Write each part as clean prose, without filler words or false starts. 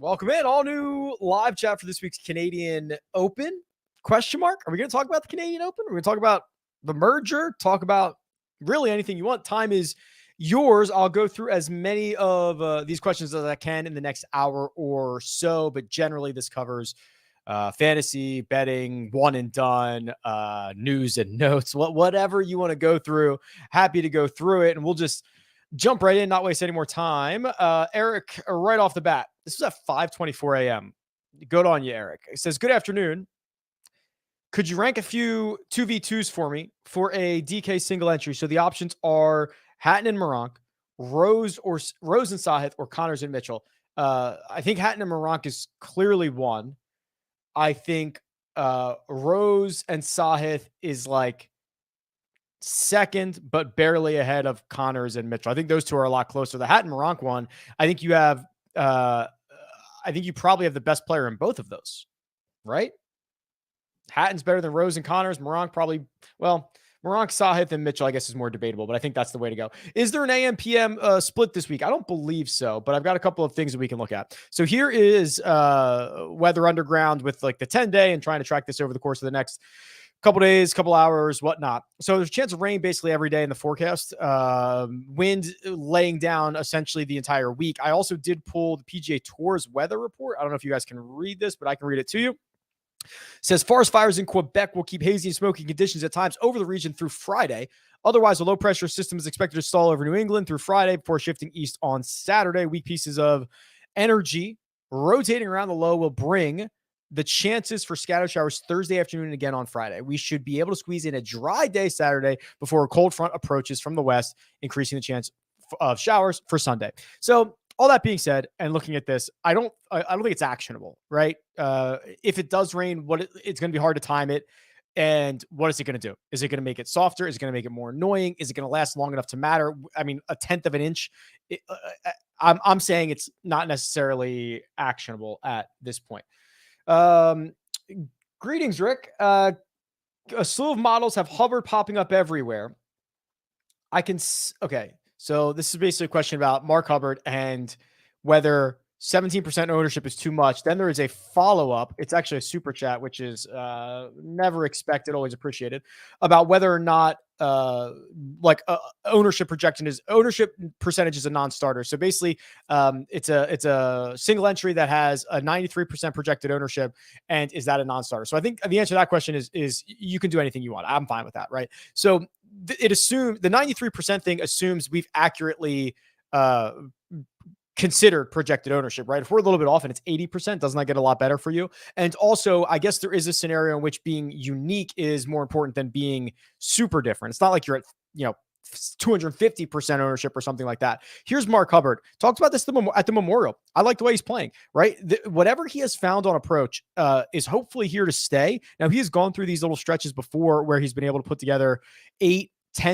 Welcome in. All new live chat for this week's Canadian Open. Question mark. Are we going to talk about the Canadian Open? We're going to talk about the merger, talk about really anything you want. Time is yours. I'll go through as many of these questions as I can in the next hour or so, but generally this covers fantasy, betting, one and done, news and notes, whatever you want to go through. Happy to go through it, and we'll just jump right in, not waste any more time. Eric, right off the bat, this was at 5:24 a.m. Good on you, Eric. It says, good afternoon. Could you rank a few 2v2s for me for a DK single entry? So the options are Hatton and Moronk, Rose and Sahith, or Connors and Mitchell. I think Hatton and Moronk is clearly one. I think Rose and Sahith is like second, but barely ahead of Connors and Mitchell. I think those two are a lot closer. The Hatton Moronk one, I think you have, I think you probably have the best player in both of those, right? Hatton's better than Rose and Connors. Moronk probably, well, Moronk, Sahith, and Mitchell, I guess, is more debatable, but I think that's the way to go. Is there an AM PM split this week? I don't believe so, but I've got a couple of things that we can look at. So here is Weather Underground with like the 10-day and trying to track this over the course of the next couple days, couple hours, whatnot. So there's a chance of rain basically every day in the forecast. Wind laying down essentially the entire week. I also did pull the PGA Tour's weather report. I don't know if you guys can read this, but I can read it to you. It says forest fires in Quebec will keep hazy and smoky conditions at times over the region through Friday. Otherwise, a low pressure system is expected to stall over New England through Friday before shifting east on Saturday. Weak pieces of energy rotating around the low will bring the chances for scattered showers Thursday afternoon and again on Friday. We should be able to squeeze in a dry day Saturday before a cold front approaches from the west, increasing the chance of showers for Sunday. So all that being said, and looking at this, I don't think it's actionable, right? If it does rain, it's going to be hard to time it. And what is it going to do? Is it going to make it softer? Is it going to make it more annoying? Is it going to last long enough to matter? I mean, a tenth of an inch. I'm saying it's not necessarily actionable at this point. Greetings, Rick. A slew of models have hovered popping up everywhere. Okay. So this is basically a question about Mark Hubbard and whether 17% ownership is too much. Then there is a follow-up. It's actually a super chat, which is never expected, always appreciated, about whether or not ownership percentage is a non-starter. So basically, it's a single entry that has a 93% projected ownership, and is that a non-starter? So I think the answer to that question is you can do anything you want. I'm fine with that, right? So it assumes the 93% thing assumes we've accurately considered projected ownership, right? If we're a little bit off and it's 80%, doesn't that get a lot better for you? And also, I guess there is a scenario in which being unique is more important than being super different. It's not like you're at, 250% ownership or something like that. Here's Mark Hubbard. Talked about this at the Memorial. I like the way he's playing, right? Whatever he has found on approach is hopefully here to stay. Now, he has gone through these little stretches before where he's been able to put together 8-10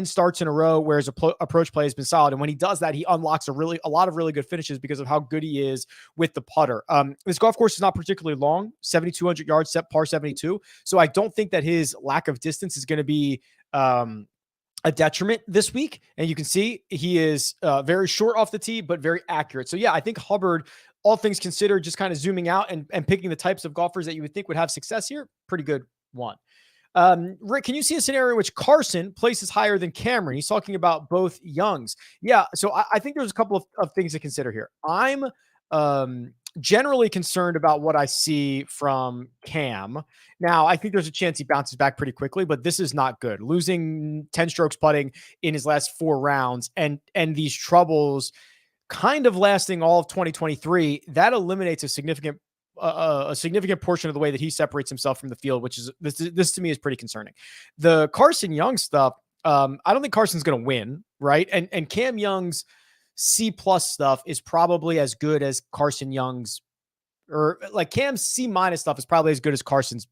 starts in a row where his approach play has been solid. And when he does that, he unlocks a lot of really good finishes because of how good he is with the putter. This golf course is not particularly long, 7,200 yards, set par 72. So I don't think that his lack of distance is going to be a detriment this week. And you can see he is very short off the tee, but very accurate. So yeah, I think Hubbard, all things considered, just kind of zooming out and picking the types of golfers that you would think would have success here, pretty good one. Rick, can you see a scenario in which Carson places higher than Cameron? He's talking about both Youngs. Yeah, so I think there's a couple of things to consider here. I'm generally concerned about what I see from Cam. Now, I think there's a chance he bounces back pretty quickly, but this is not good. Losing 10 strokes putting in his last 4 rounds and these troubles kind of lasting all of 2023, that eliminates a significant portion of the way that he separates himself from the field, which is this to me is pretty concerning. The Carson Young stuff, I don't think Carson's going to win, right? And Cam Young's C+ stuff is probably as good as Carson Young's, or like Cam's C- stuff is probably as good as Carson's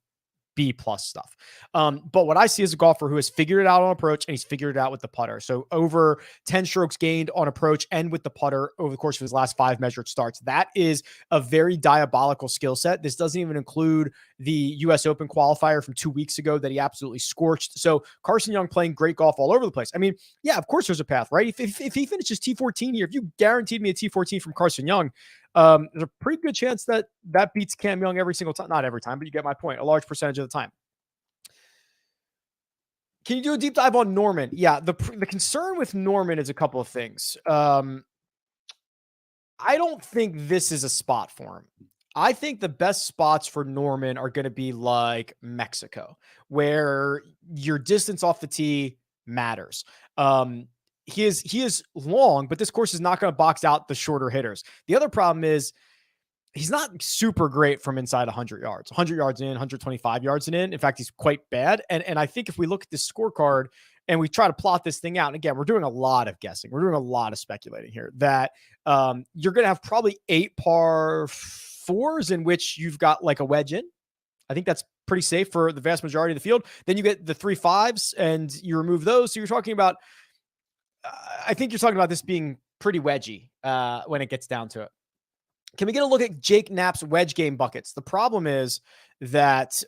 B+ stuff. But what I see is a golfer who has figured it out on approach and he's figured it out with the putter. So over 10 strokes gained on approach and with the putter over the course of his last 5 measured starts. That is a very diabolical skill set. This doesn't even include the US Open qualifier from 2 weeks ago that he absolutely scorched. So Carson Young playing great golf all over the place. I mean, yeah, of course there's a path, right? If he finishes T14 here, if you guaranteed me a T14 from Carson Young, there's a pretty good chance that beats Cam Young every single time. Not every time, but you get my point. A large percentage of the time. Can you do a deep dive on Norman? Yeah, the concern with Norman is a couple of things. I don't think this is a spot for him. I think the best spots for Norman are going to be like Mexico, where your distance off the tee matters. He is long, but this course is not going to box out the shorter hitters. The other problem is he's not super great from inside 100 yards, 100 yards in, 125 yards in. In fact, he's quite bad. And I think if we look at this scorecard and we try to plot this thing out, and again, we're doing a lot of guessing. We're doing a lot of speculating here that you're going to have probably 8 par 4s in which you've got like a wedge in. I think that's pretty safe for the vast majority of the field. Then you get the 3 5s and you remove those. So you're talking about, I think you're talking about this being pretty wedgy when it gets down to it. Can we get a look at Jake Knapp's wedge game buckets? The problem is that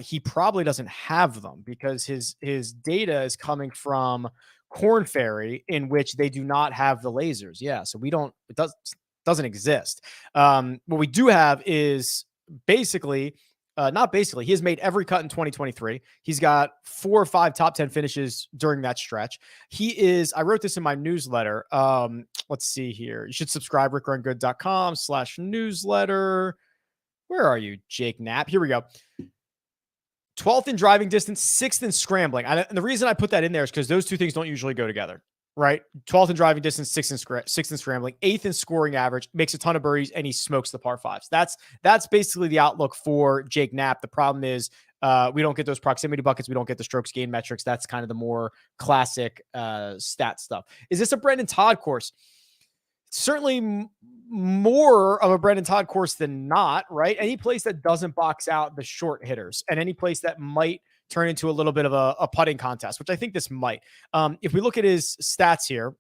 he probably doesn't have them because his data is coming from Korn Ferry, in which they do not have the lasers. Yeah, so it doesn't exist. What we do have is basically, he has made every cut in 2023. He's got 4 or 5 top 10 finishes during that stretch. I wrote this in my newsletter. Let's see here. You should subscribe, rickrungood.com/newsletter. Where are you, Jake Knapp? Here we go. 12th in driving distance, 6th in scrambling. And the reason I put that in there is because those two things don't usually go together, right? 12th in driving distance, 6th in scrambling, 8th in scoring average, makes a ton of birdies, and he smokes the par 5s. That's basically the outlook for Jake Knapp. The problem is we don't get those proximity buckets. We don't get the strokes gain metrics. That's kind of the more classic stat stuff. Is this a Brendan Todd course? Certainly more of a Brendan Todd course than not, right? Any place that doesn't box out the short hitters and any place that might turn into a little bit of a putting contest, which I think this might. If we look at his stats here,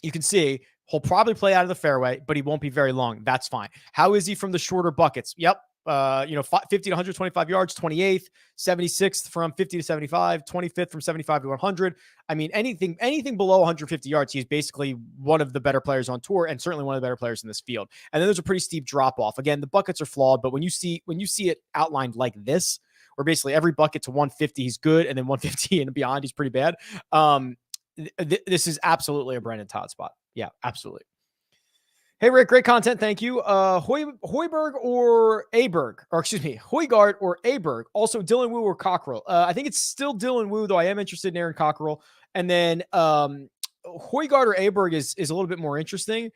you can see he'll probably play out of the fairway, but he won't be very long. That's fine. How is he from the shorter buckets? Yep. 50 to 125 yards, 28th, 76th from 50 to 75, 25th from 75 to 100. I mean, anything below 150 yards, he's basically one of the better players on tour and certainly one of the better players in this field. And then there's a pretty steep drop off. Again, the buckets are flawed, but when you see it outlined like this, where basically every bucket to 150 he's good, and then 150 and beyond he's pretty bad. This is absolutely a Brendan Todd spot. Yeah, absolutely. Hey, Rick, great content. Thank you. Hoiberg or Aberg, or excuse me, Højgaard or Aberg. Also, Dylan Wu or Cockrell. I think it's still Dylan Wu, though I am interested in Aaron Cockrell. And then Højgaard or Aberg is a little bit more interesting.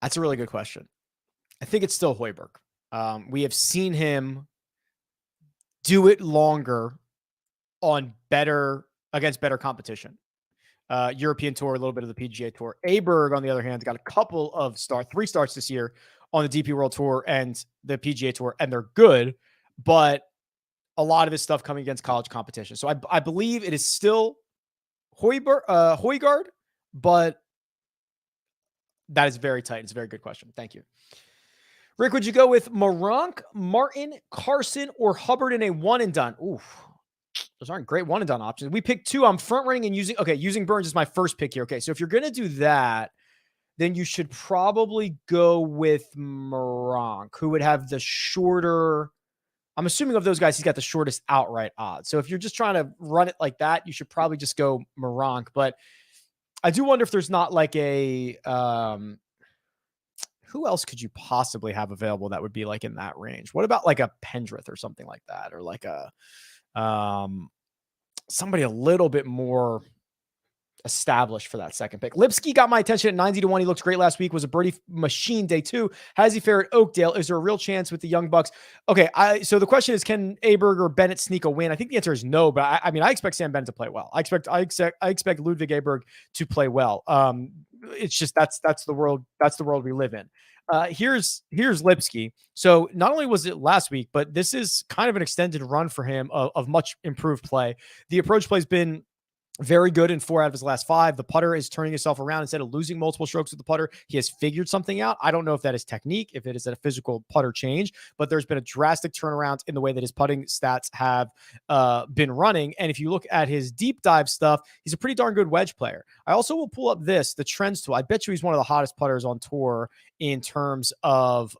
That's a really good question. I think it's still Højberg. We have seen him do it longer against better competition. European Tour, a little bit of the PGA Tour. Aberg, on the other hand, got a couple of 3 starts this year on the DP World Tour and the PGA Tour, and they're good, but a lot of his stuff coming against college competition. So I believe it is still Højgaard, but that is very tight. It's a very good question. Thank you. Rick, would you go with Moronk, Martin, Carson, or Hubbard in a one and done? Oof. Those aren't great one and done options. We picked 2. I'm front running and using Burns is my first pick here. Okay. So if you're going to do that, then you should probably go with Moronk, who would have the shorter. I'm assuming of those guys, he's got the shortest outright odds. So if you're just trying to run it like that, you should probably just go Moronk. But I do wonder if there's not like a who else could you possibly have available that would be like in that range? What about like a Pendrith or something like that, or like a somebody a little bit more established for that second pick? Lipsky got my attention at 90-1. He looked great last week. Was a birdie machine day 2. How does he fare at Oakdale? Is there a real chance with the Young Bucks? Okay, so the question is, can Aberg or Bennett sneak a win? I think the answer is no, but I mean, I expect Sam Bennett to play well. I expect Ludwig Aberg to play well. It's just that's the world we live in. Here's Lipsky. So not only was it last week, but this is kind of an extended run for him of much improved play. The approach play has been very good in 4 out of his last 5. The putter is turning himself around. Instead of losing multiple strokes with the putter, he has figured something out. I don't know if that is technique, if it is a physical putter change, but there's been a drastic turnaround in the way that his putting stats have been running. And if you look at his deep dive stuff, he's a pretty darn good wedge player. I also will pull up the trends tool. I bet you he's one of the hottest putters on tour in terms of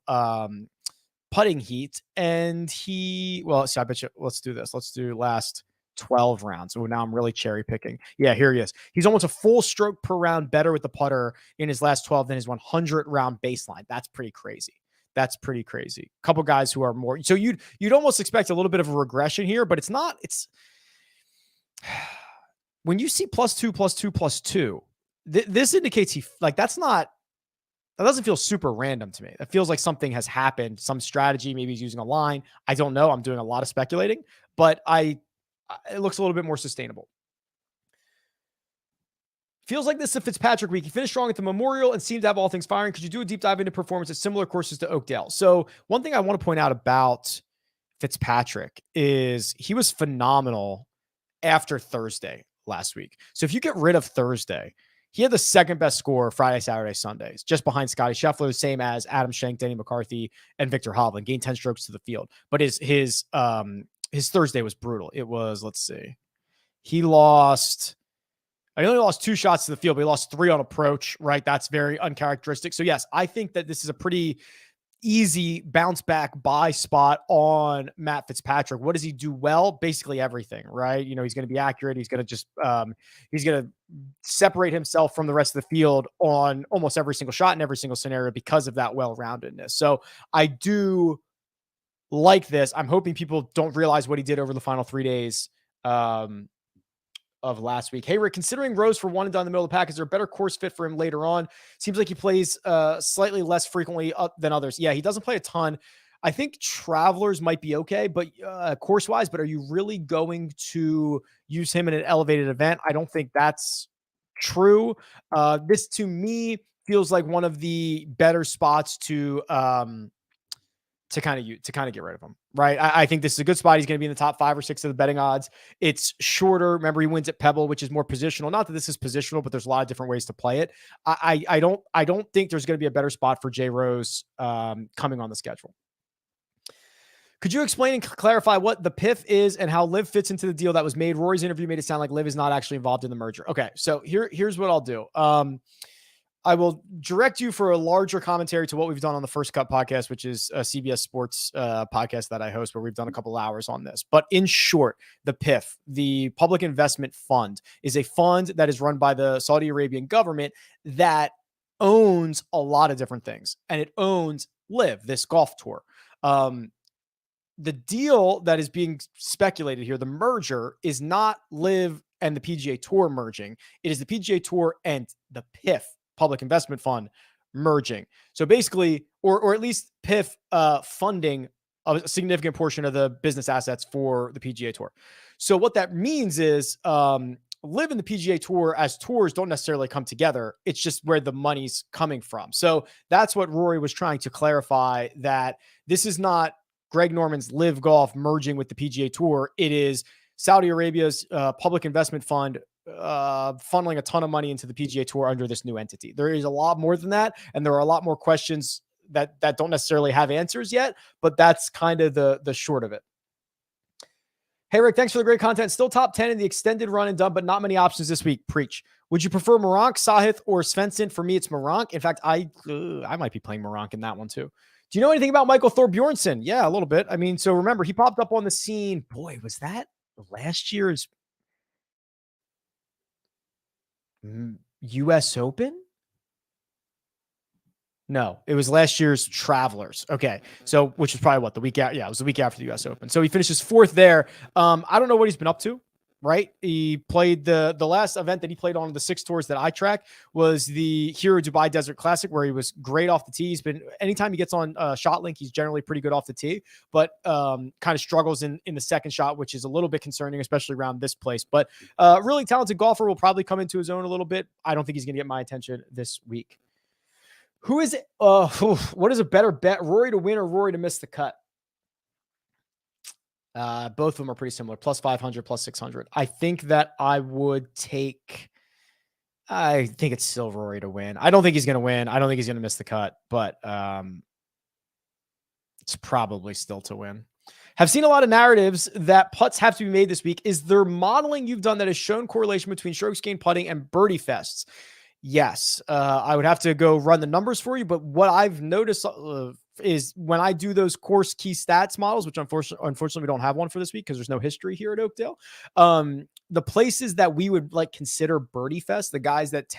putting heat. And I bet you, let's do this. Let's do last 12 rounds. So now I'm really cherry picking. Yeah, here he is. He's almost a full stroke per round better with the putter in his last 12 than his 100 round baseline. That's pretty crazy. A couple guys who are more, so you'd almost expect a little bit of a regression here, but it's not. It's when you see +2, +2, +2, this indicates that doesn't feel super random to me. It feels like something has happened, some strategy. Maybe he's using a line. I don't know. I'm doing a lot of speculating, but it looks a little bit more sustainable. Feels like this is a Fitzpatrick week. He finished strong at the Memorial and seemed to have all things firing. Could you do a deep dive into performance at similar courses to Oakdale? So one thing I want to point out about Fitzpatrick is he was phenomenal after Thursday last week. So if you get rid of Thursday, he had the second best score Friday, Saturday, Sundays, just behind Scotty Scheffler, same as Adam Schenk, Denny McCarthy, and Victor Hovland. Gained 10 strokes to the field. But his Thursday was brutal. It was, let's see, he only lost 2 shots to the field, but he lost 3 on approach, right? That's very uncharacteristic. So yes, I think that this is a pretty easy bounce back buy spot on Matt Fitzpatrick. What does he do well? Basically everything, right? He's going to be accurate. He's going to just, he's going to separate himself from the rest of the field on almost every single shot in every single scenario because of that well-roundedness. So I do like this. I'm hoping people don't realize what he did over the final 3 days of last week. Hey, Rick, considering Rose for one and done in the middle of the pack, is there a better course fit for him later on? Seems like he plays slightly less frequently than others. Yeah, he doesn't play a ton. I think Travelers might be okay, but course-wise, but are you really going to use him in an elevated event? I don't think that's true. This, to me, feels like one of the better spots to kind of get rid of him, right? I think this is a good spot. He's going to be in the top 5 or 6 of the betting odds. It's shorter. Remember, he wins at Pebble, which is more positional. Not that this is positional, but there's a lot of different ways to play it. I don't think there's going to be a better spot for Jay Rose coming on the schedule. Could you explain and clarify what the PIF is and how Liv fits into the deal that was made? Rory's interview made it sound like Liv is not actually involved in the merger. Okay, so here's what I'll do. I will direct you for a larger commentary to what we've done on the First Cut podcast, which is a CBS Sports podcast that I host, where we've done a couple hours on this. But in short, the PIF, the Public Investment Fund, is a fund that is run by the Saudi Arabian government that owns a lot of different things. And it owns Liv, this golf tour. The deal that is being speculated here, the merger, is not Liv and the PGA Tour merging. It is the PGA Tour and the PIF, Public Investment Fund, merging. So basically, or at least PIF funding a significant portion of the business assets for the PGA Tour. So what that means is Liv and the PGA Tour as tours don't necessarily come together. It's just where the money's coming from. So that's what Rory was trying to clarify, that this is not Greg Norman's Liv Golf merging with the PGA Tour. It is Saudi Arabia's Public Investment Fund funneling a ton of money into the PGA Tour under this new entity. There is a lot more than that, and there are a lot more questions that don't necessarily have answers yet, but that's kind of the short of it. Hey, Rick, thanks for the great content. Still top 10 in the extended run and done, but not many options this week. Preach. Would you prefer Moronk, Sahith, or Svensson? For me, it's Moronk. In fact, I might be playing Moronk in that one too. Do you know anything about Michael Thorbjornsson? Yeah, a little bit. I mean, so remember, he popped up on the scene. Boy, was that last year's U.S. Open? No, it was last year's Travelers. Okay. So, which was probably what, the week after? Yeah, it was the week after the US Open. So he finishes fourth there. I don't know what he's been up to, right? He played the last event that he played on the 6 tours that I track was the Hero Dubai Desert Classic, where he was great off the tee. He's been, anytime he gets on ShotLink, he's generally pretty good off the tee, but kind of struggles in the second shot, which is a little bit concerning, especially around this place. But really talented golfer, will probably come into his own a little bit. I don't think he's going to get my attention this week. Who is it? What is a better bet? Rory to win or Rory to miss the cut? Both of them are pretty similar. Plus 500, plus 600. I think that I think it's still Rory to win. I don't think he's going to win. I don't think he's going to miss the cut, but it's probably still to win. Have seen a lot of narratives that putts have to be made this week. Is there modeling you've done that has shown correlation between strokes gained putting and birdie fests? Yes, I would have to go run the numbers for you, but what I've noticed is when I do those course key stats models, which unfortunately we don't have one for this week because there's no history here at Oakdale. The places that we would like consider birdie fest, the guys that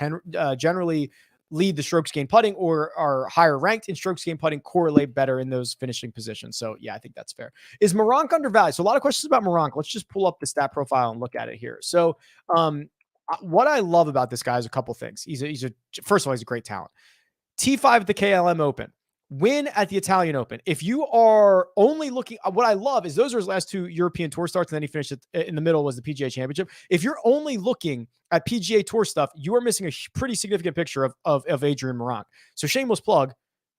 generally lead the strokes gained putting or are higher ranked in strokes gained putting, correlate better in those finishing positions. So yeah, I think that's fair. Is Moronk undervalued? So a lot of questions about Moronk. Let's just pull up the stat profile and look at it here. So what I love about this guy is a couple things. First of all, he's a great talent. T5 at the KLM Open, win at the Italian Open. If you are only looking, what I love is those are his last 2 European Tour starts, and then he finished in the middle was the PGA Championship. If you're only looking at PGA Tour stuff, you are missing a pretty significant picture of Adrian Moronk. So shameless plug,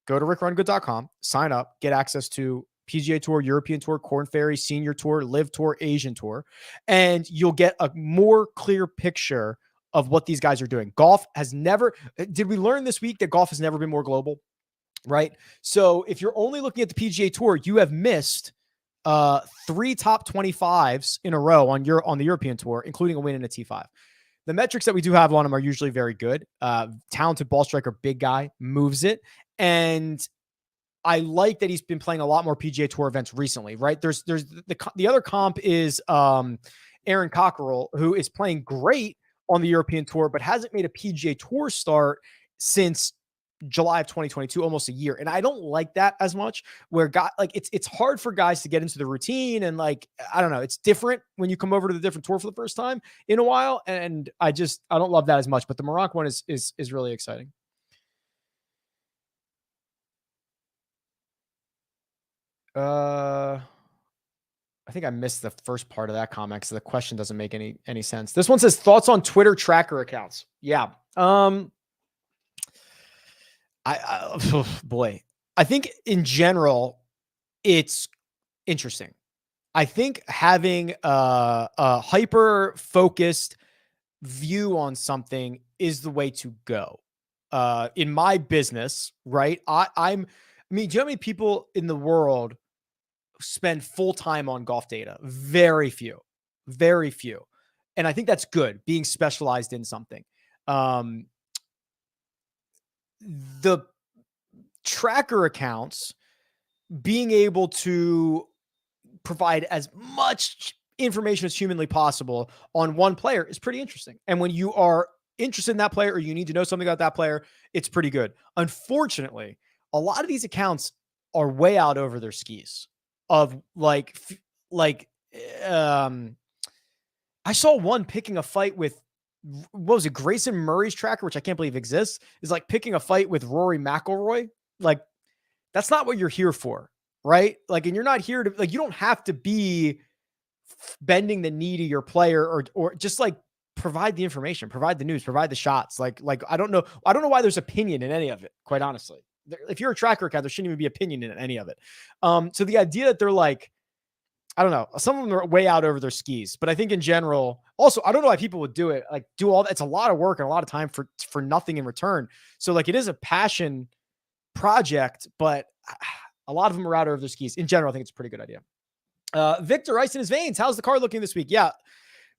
go to RickRunGood.com, sign up, get access to PGA Tour, European Tour, Korn Ferry, Senior Tour, Live Tour, Asian Tour, and you'll get a more clear picture of what these guys are doing. Golf has never, did we learn this week that golf has never been more global, right? So if you're only looking at the PGA Tour, you have missed 3 top 25s in a row on the European Tour, including a win in a T5. The metrics that we do have on him are usually very good. Talented ball striker, big guy, moves it. And I like that he's been playing a lot more PGA Tour events recently, right? There's the other comp is Aaron Cockerell, who is playing great on the European Tour, but hasn't made a PGA Tour start since July of 2022, almost a year. And I don't like that as much, where it's hard for guys to get into the routine. And like, I don't know, it's different when you come over to the different tour for the first time in a while. And I don't love that as much, but the Moronk one is really exciting. I think I missed the first part of that comment because the question doesn't make any sense. This one says thoughts on Twitter tracker accounts. Yeah. Boy, I think in general, it's interesting. I think having a hyper focused view on something is the way to go. In my business, right? Do you know how many people in the world spend full time on golf data? Very few. And I think that's good, being specialized in something. The tracker accounts, being able to provide as much information as humanly possible on one player is pretty interesting. And when you are interested in that player or you need to know something about that player, it's pretty good. Unfortunately, a lot of these accounts are way out over their skis of I saw one picking a fight with, what was it, Grayson Murray's tracker, which I can't believe exists, is like picking a fight with Rory McIlroy. Like, that's not what you're here for, right? Like, and you're not here to, like, you don't have to be bending the knee to your player or just like provide the information, provide the news, provide the shots. Like I don't know why there's opinion in any of it, quite honestly. If you're a tracker account, there shouldn't even be opinion in any of it. So the idea that they're like, I don't know, some of them are way out over their skis, but I think in general, also, I don't know why people would do it. Like, do all that. It's a lot of work and a lot of time for nothing in return. So like, it is a passion project, but a lot of them are out over their skis. In general, I think it's a pretty good idea. Victor, ice in his veins. How's the card looking this week? Yeah,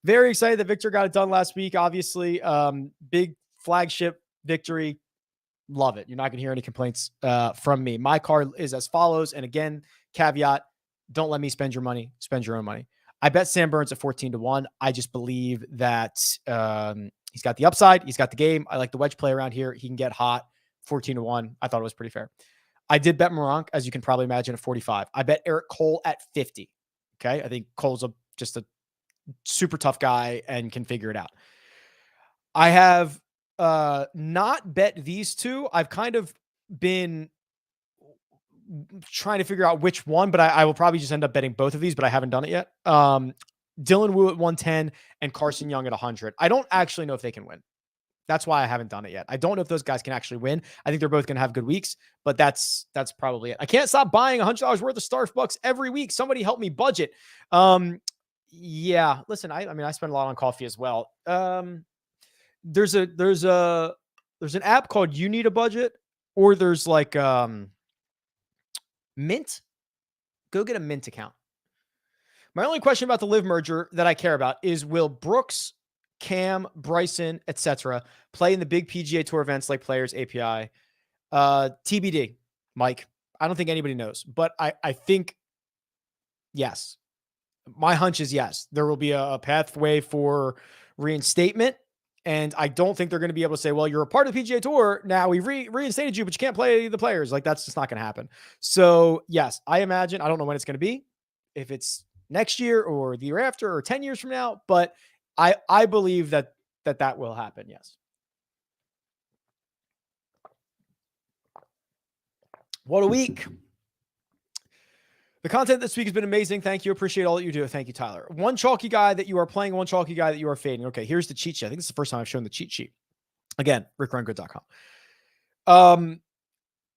very excited that Victor got it done last week. Obviously, big flagship victory. Love it. You're not going to hear any complaints from me. My card is as follows. And again, caveat, don't let me spend your money. Spend your own money. I bet Sam Burns at 14-1. I just believe that he's got the upside. He's got the game. I like the wedge play around here. He can get hot. 14-1. I thought it was pretty fair. I did bet Moronk, as you can probably imagine, at 45. I bet Eric Cole at 50. Okay. I think Cole's just a super tough guy and can figure it out. I have not bet these two. I've kind of been trying to figure out which one, but I will probably just end up betting both of these, but I haven't done it yet. Dylan Wu at 110 and Carson Young at 100. I don't actually know if they can win. That's why I haven't done it yet. I don't know if those guys can actually win. I think they're both going to have good weeks, but that's probably it. I can't stop buying $100 worth of Starbucks every week. Somebody help me budget. Yeah, listen, I mean, I spend a lot on coffee as well. There's an app called You Need a Budget, or there's like Mint. Go get a Mint account. My only question about the Live merger that I care about is, will Brooks, Cam, Bryson, etc. play in the big PGA Tour events like Players API? TBD, Mike. I don't think anybody knows, but I think yes. My hunch is yes. There will be a pathway for reinstatement, and I don't think they're going to be able to say, well, you're a part of the PGA Tour. Now we reinstated you, but you can't play the Players. Like, that's just not going to happen. So yes, I imagine, I don't know when it's going to be, if it's next year or the year after or 10 years from now, but I believe that will happen. Yes. What a week. The content this week has been amazing. Thank you. Appreciate all that you do. Thank you, Tyler. One chalky guy that you are playing, one chalky guy that you are fading. Okay, here's the cheat sheet. I think this is the first time I've shown the cheat sheet. Again, RickRunGood.com.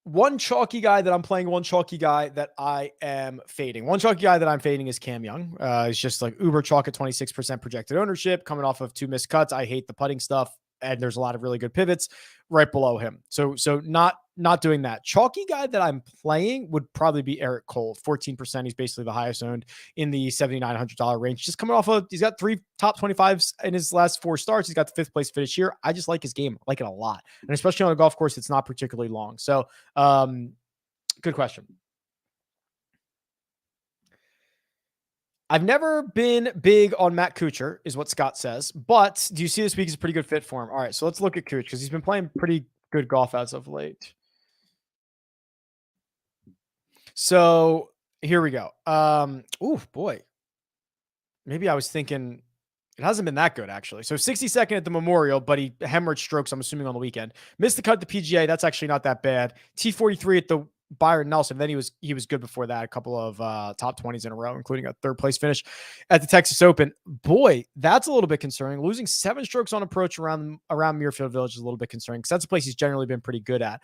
One chalky guy that I'm playing, one chalky guy that I am fading. One chalky guy that I'm fading is Cam Young. It's just like uber chalk at 26% projected ownership, coming off of 2 missed cuts. I hate the putting stuff, and there's a lot of really good pivots right below him. So not doing that. Chalky guy that I'm playing would probably be Eric Cole. 14%. He's basically the highest owned in the $7,900 range. Just coming off of, he's got 3 top 25s in his last 4 starts. He's got the 5th place finish here. I just like his game. I like it a lot. And especially on a golf course, it's not particularly long. So good question. I've never been big on Matt Kuchar, is what Scott says, but do you see this week is a pretty good fit for him? All right, so let's look at Kuchar because he's been playing pretty good golf as of late. So here we go. Oh boy. Maybe I was thinking it hasn't been that good, actually. So 62nd at the Memorial, but he hemorrhaged strokes, I'm assuming, on the weekend. Missed the cut at the PGA. That's actually not that bad. T43 at the Byron Nelson. Then he was good before that. A couple of top 20s in a row, including a 3rd place finish at the Texas Open. Boy, that's a little bit concerning. Losing 7 strokes on approach around Muirfield Village is a little bit concerning because that's a place he's generally been pretty good at.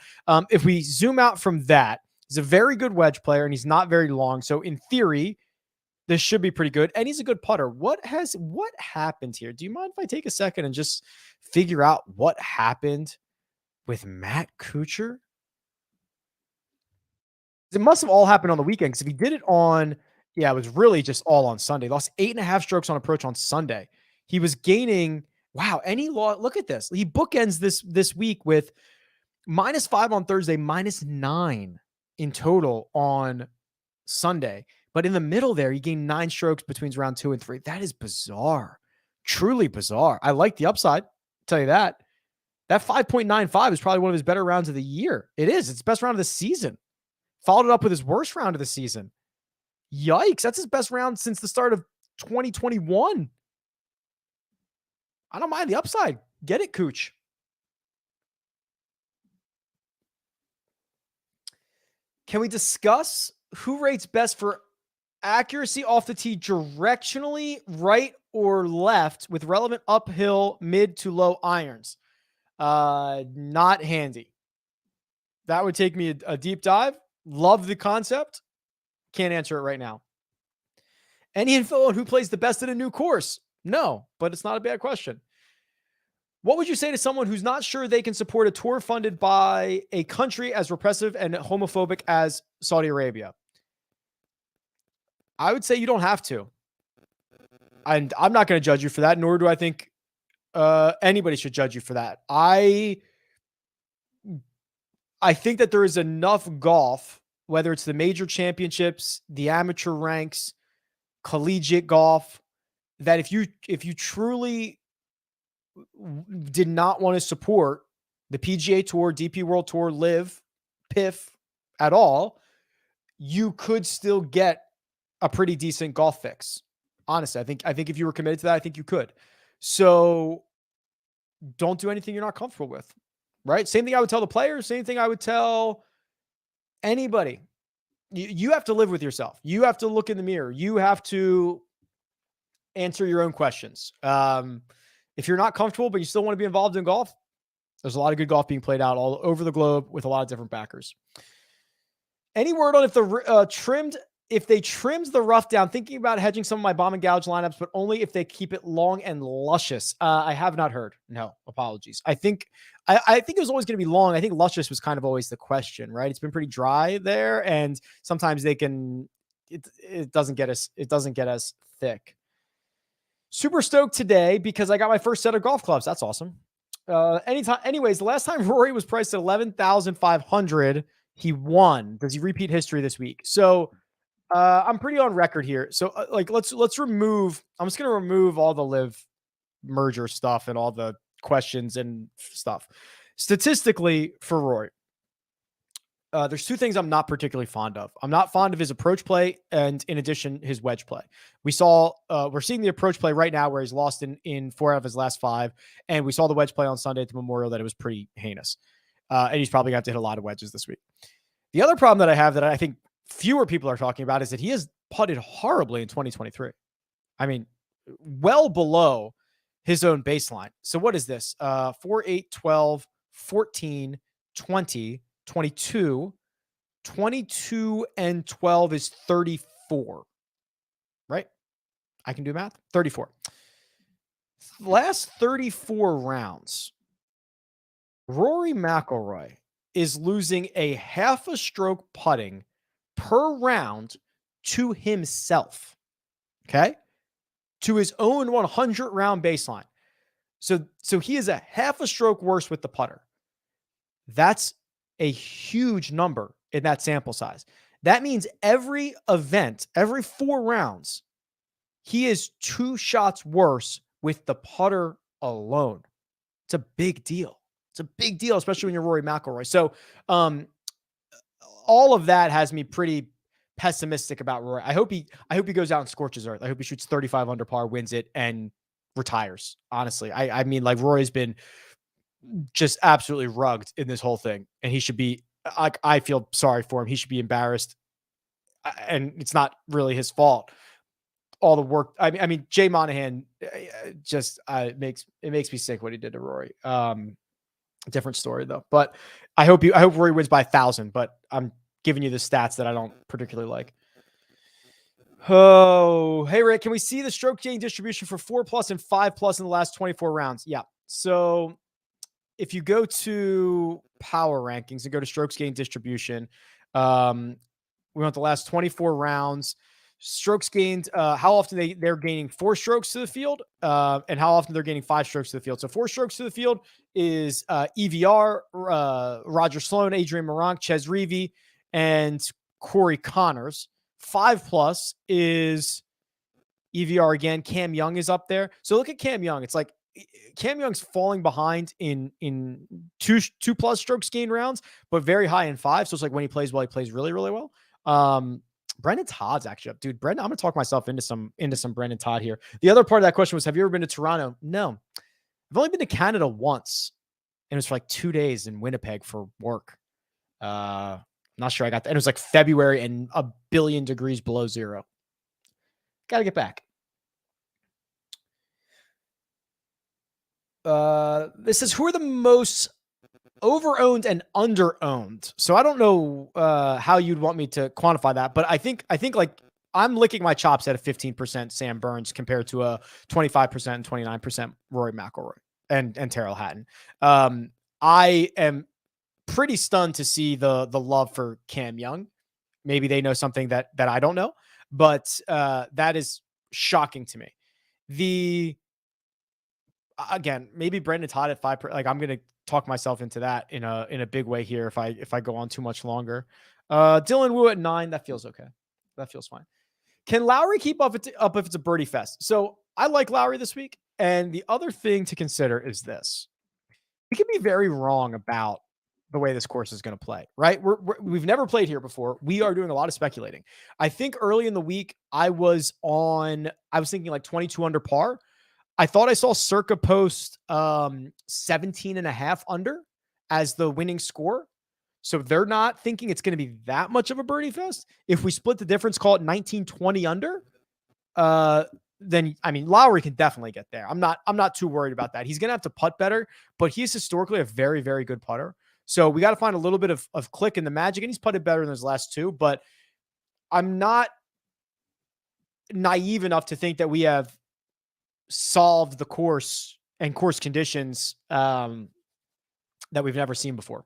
If we zoom out from that, he's a very good wedge player, and he's not very long. So in theory, this should be pretty good. And he's a good putter. What happened here? Do you mind if I take a second and just figure out what happened with Matt Kuchar? It must have all happened on the weekend, because if he did it on, it was really just all on Sunday. Lost 8.5 strokes on approach on Sunday. He was gaining, wow, and he lost. Look at this. He bookends this week with -5 on Thursday, -9 in total on Sunday. But in the middle there, he gained 9 strokes between round 2 and 3. That is bizarre. Truly bizarre. I like the upside. I'll tell you that. That 5.95 is probably one of his better rounds of the year. It is. It's the best round of the season. Followed it up with his worst round of the season. Yikes. That's his best round since the start of 2021. I don't mind the upside. Get it, Cooch. Can we discuss who rates best for accuracy off the tee directionally, right or left, with relevant uphill, mid to low irons? Not handy. That would take me a deep dive. Love the concept. Can't answer it right now. Any info on who plays the best at a new course? No, but it's not a bad question. What would you say to someone who's not sure they can support a tour funded by a country as repressive and homophobic as Saudi Arabia? I would say you don't have to. And I'm not going to judge you for that, nor do I think anybody should judge you for that. I think that there is enough golf, whether it's the major championships, the amateur ranks, collegiate golf, that if you truly did not want to support the PGA Tour, DP World Tour, Live, PIF at all, you could still get a pretty decent golf fix. Honestly, I think if you were committed to that, I think you could. So don't do anything you're not comfortable with, right? Same thing I would tell the players, same thing I would tell anybody. You have to live with yourself. You have to look in the mirror. You have to answer your own questions. If you're not comfortable, but you still want to be involved in golf, there's a lot of good golf being played out all over the globe with a lot of different backers. Any word on if they trimmed the rough down, thinking about hedging some of my bomb and gouge lineups, but only if they keep it long and luscious? I have not heard. No, apologies. I think it was always going to be long. I think luscious was kind of always the question, right? It's been pretty dry there, and sometimes it doesn't get as thick. Super stoked today because I got my first set of golf clubs. That's awesome. Anyways, the last time Rory was priced at 11,500, he won. Does he repeat history this week? So I'm pretty on record here. So let's remove. I'm just going to remove all the live merger stuff and all the questions and stuff. Statistically, for Rory, there's two things I'm not particularly fond of. I'm not fond of his approach play, and in addition, his wedge play. We're seeing the approach play right now where he's lost in 4 out of his last 5, and we saw the wedge play on Sunday at the Memorial that it was pretty heinous. And he's probably got to hit a lot of wedges this week. The other problem that I have that I think fewer people are talking about is that he has putted horribly in 2023. I mean, well below his own baseline. So what is this? 4, 8, 12, 14, 20, 22, 22 and 12 is 34, right? I can do math. 34. Last 34 rounds, Rory McIlroy is losing a half a stroke putting per round to himself. Okay? To his own 100 round baseline. So he is a half a stroke worse with the putter. That's a huge number in that sample size. That means every event, every 4 rounds, he is 2 shots worse with the putter alone. It's a big deal. It's a big deal, especially when you're Rory McIlroy. So all of that has me pretty pessimistic about Rory. I hope he goes out and scorches earth. I hope he shoots 35 under par, wins it, and retires. Honestly, I mean, like, Rory's been just absolutely rugged in this whole thing, and he should be. I feel sorry for him. He should be embarrassed, and it's not really his fault. All the work. I mean, Jay Monahan just makes me sick what he did to Rory. Different story though. But I hope Rory wins by 1,000. But I'm giving you the stats that I don't particularly like. Oh, hey Rick, can we see the stroke gain distribution for 4+ and 5+ in the last 24 rounds? Yeah. So if you go to power rankings and go to strokes gain distribution, we want the last 24 rounds. Strokes gained, how often they're gaining 4 strokes to the field, and how often they're gaining 5 strokes to the field. So 4 strokes to the field is EVR, Roger Sloan, Adrian Moronk, Ches Reavie, and Corey Connors. 5+ is EVR again. Cam Young is up there. So look at Cam Young. It's like Cam Young's falling behind in 2+ strokes gain rounds, but very high in 5. So it's like when he plays well, he plays really, really well. Brendan Todd's actually up, dude. Brendan, I'm gonna talk myself into some Brendan Todd here. The other part of that question was, have you ever been to Toronto? No, I've only been to Canada once, and it was for like 2 days in Winnipeg for work. Not sure I got that. And it was like February and 1 billion degrees below zero. Got to get back. This is, who are the most over-owned and under-owned? So I don't know how you'd want me to quantify that, but I think like I'm licking my chops at a 15% Sam Burns compared to a 25% and 29% Rory McIlroy and Terrell Hatton. I am pretty stunned to see the love for Cam Young. Maybe they know something that I don't know. but that is shocking to me. Again, maybe Brendan Todd at 5%. Like, I'm gonna talk myself into that in a big way here if I go on too much longer. Dylan Wu at 9, that feels okay. That feels fine. Can Lowry keep up if it's a birdie fest? So I like Lowry this week. And the other thing to consider is this. We can be very wrong about the way this course is going to play, right? We've never played here before. We are doing a lot of speculating. I think early in the week, I was thinking like 22 under par. I thought I saw Circa post 17 and a half under as the winning score. So they're not thinking it's going to be that much of a birdie fest. If we split the difference, call it 19, 20 under, then I mean, Lowry can definitely get there. I'm not too worried about that. He's going to have to putt better, but he's historically a very, very good putter. So we got to find a little bit of click in the magic, and he's putted better than his last two, but I'm not naive enough to think that we have solved the course and course conditions that we've never seen before,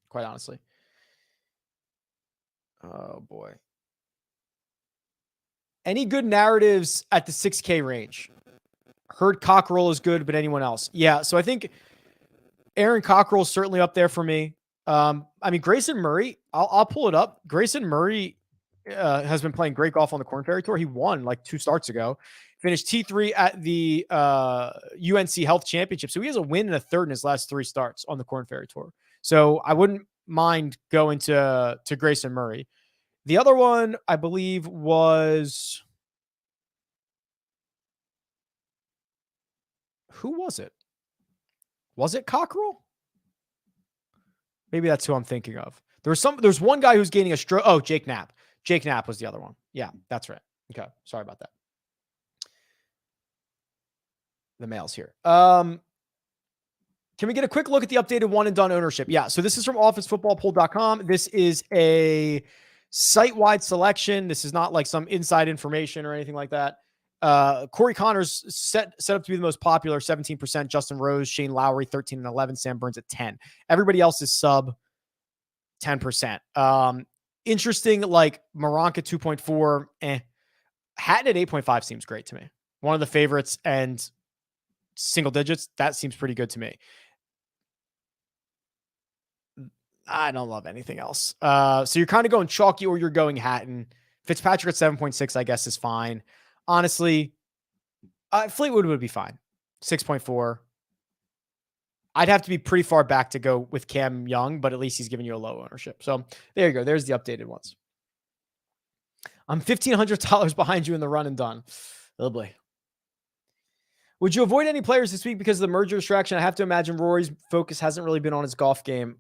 quite honestly. Oh boy. Any good narratives at the 6K range? Heard Cockrell is good, but anyone else? Yeah, so I think Aaron Cockrell is certainly up there for me. I mean, Grayson Murray, I'll pull it up. Grayson Murray has been playing great golf on the Korn Ferry Tour. He won like 2 starts ago. Finished T3 at the UNC Health Championship. So he has a win and a third in his last 3 starts on the Korn Ferry Tour. So I wouldn't mind going to Grayson Murray. The other one, I believe, was... Who was it? Was it Cockrell? Maybe that's who I'm thinking of. There's one guy who's gaining a stroke. Oh, Jake Knapp. Jake Knapp was the other one. Yeah, that's right. Okay. Sorry about that. The mail's here. Can we get a quick look at the updated one and done ownership? Yeah. So this is from officefootballpool.com. This is a site-wide selection. This is not like some inside information or anything like that. Corey Connors set up to be the most popular, 17%. Justin Rose, Shane Lowry, 13 and 11. Sam Burns at 10. Everybody else is sub 10%. Interesting, like Moronka 2.4. Hatton at 8.5 seems great to me. One of the favorites and single digits. That seems pretty good to me. I don't love anything else. So you're kind of going chalky or you're going Hatton. Fitzpatrick at 7.6, I guess, is fine. Honestly, Fleetwood would be fine. 6.4. I'd have to be pretty far back to go with Cam Young, but at least he's giving you a low ownership. So there you go. There's the updated ones. I'm $1,500 behind you in the run and done. Oh boy. Would you avoid any players this week because of the merger distraction? I have to imagine Rory's focus hasn't really been on his golf game.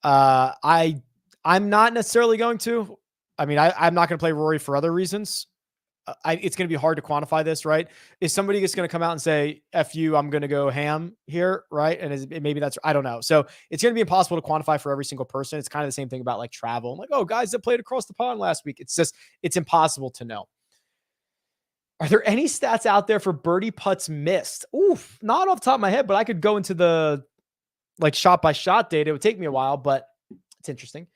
I'm not necessarily going to. I mean, I'm not going to play Rory for other reasons. It's going to be hard to quantify this, right? Is somebody just going to come out and say, F you, I'm going to go ham here, right? And maybe that's, I don't know. So it's going to be impossible to quantify for every single person. It's kind of the same thing about like travel. I'm like, oh, guys that played across the pond last week. It's impossible to know. Are there any stats out there for birdie putts missed? Oof, not off the top of my head, but I could go into the like shot by shot data. It would take me a while, but it's interesting.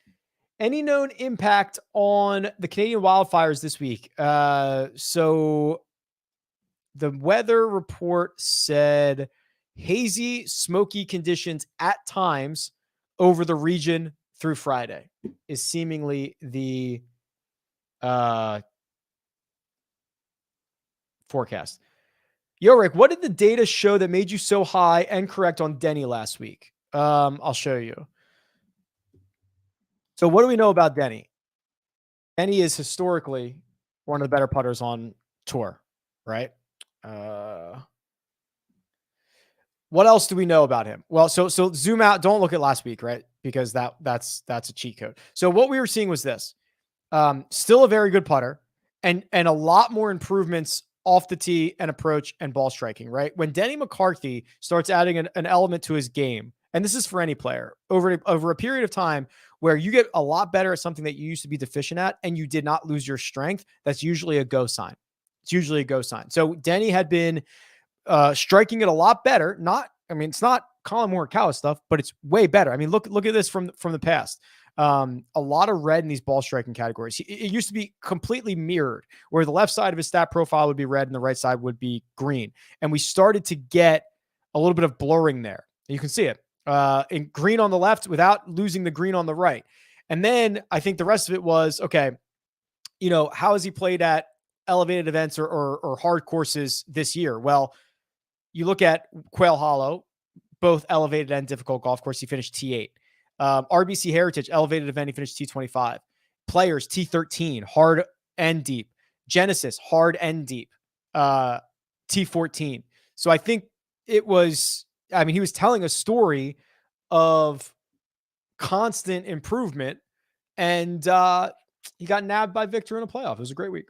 Any known impact on the Canadian wildfires this week? So the weather report said hazy, smoky conditions at times over the region through Friday is seemingly the forecast. Yo, Rick, what did the data show that made you so high and correct on Denny last week? I'll show you. So what do we know about Denny? Denny is historically one of the better putters on tour, right? What else do we know about him? Well, so zoom out. Don't look at last week, right? Because that's a cheat code. So what we were seeing was this. Still a very good putter and a lot more improvements off the tee and approach and ball striking, right? When Denny McCarthy starts adding an element to his game, and this is for any player, over a period of time where you get a lot better at something that you used to be deficient at and you did not lose your strength, that's usually a go sign. It's usually a go sign. So Denny had been striking it a lot better. It's not Colin Morikawa stuff, but it's way better. I mean, look at this from the past. A lot of red in these ball striking categories. It used to be completely mirrored, where the left side of his stat profile would be red and the right side would be green. And we started to get a little bit of blurring there. You can see it in green on the left without losing the green on the right. And then I think the rest of it was, okay, how has he played at elevated events or hard courses this year? Well, you look at Quail Hollow, both elevated and difficult golf course. He finished T8. RBC Heritage, elevated event, he finished T25. Players, T13, hard and deep. Genesis, hard and deep. T14. So I think he was telling a story of constant improvement, and he got nabbed by Victor in a playoff. It was a great week.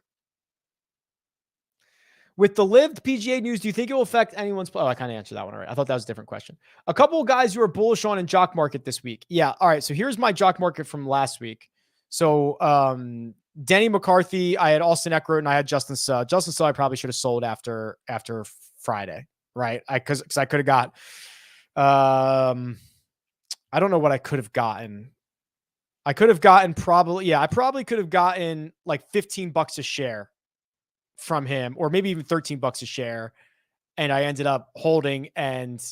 With the lived PGA news, do you think it will affect anyone's play? Oh, I kind of answered that one already. I thought that was a different question. A couple of guys who are bullish on in Jock market this week. Yeah. All right. So here's my Jock market from last week. So Denny McCarthy, I had Austin Eckroat, and I had Justin Suh. Justin Suh I probably should have sold after Friday, right? Because I could have got, I don't know what I could have gotten. I could have gotten I probably could have gotten like $15 a share from him, or maybe even $13 a share. And I ended up holding and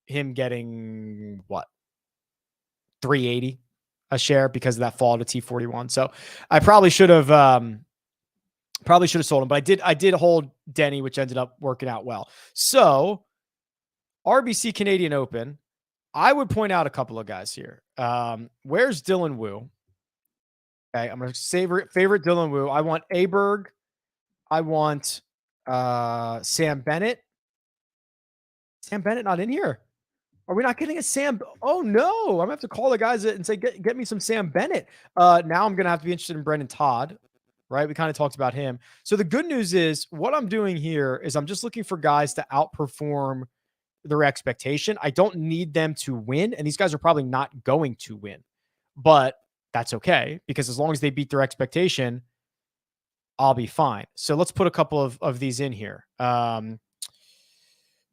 him getting what? $3.80 a share because of that fall to T41. So I probably should have sold him, but I did hold Denny, which ended up working out well. So RBC Canadian Open, I would point out a couple of guys here. Where's Dylan Wu? Okay, I'm going to favorite Dylan Wu. I want Aberg. I want Sam Bennett. Sam Bennett not in here. Are we not getting a Sam? Oh, no. I'm going to have to call the guys and say, get me some Sam Bennett. Now I'm going to have to be interested in Brendan Todd, right? We kind of talked about him. So the good news is what I'm doing here is I'm just looking for guys to outperform their expectation. I don't need them to win, and these guys are probably not going to win. But that's okay, because as long as they beat their expectation, I'll be fine. So let's put a couple of these in here. Go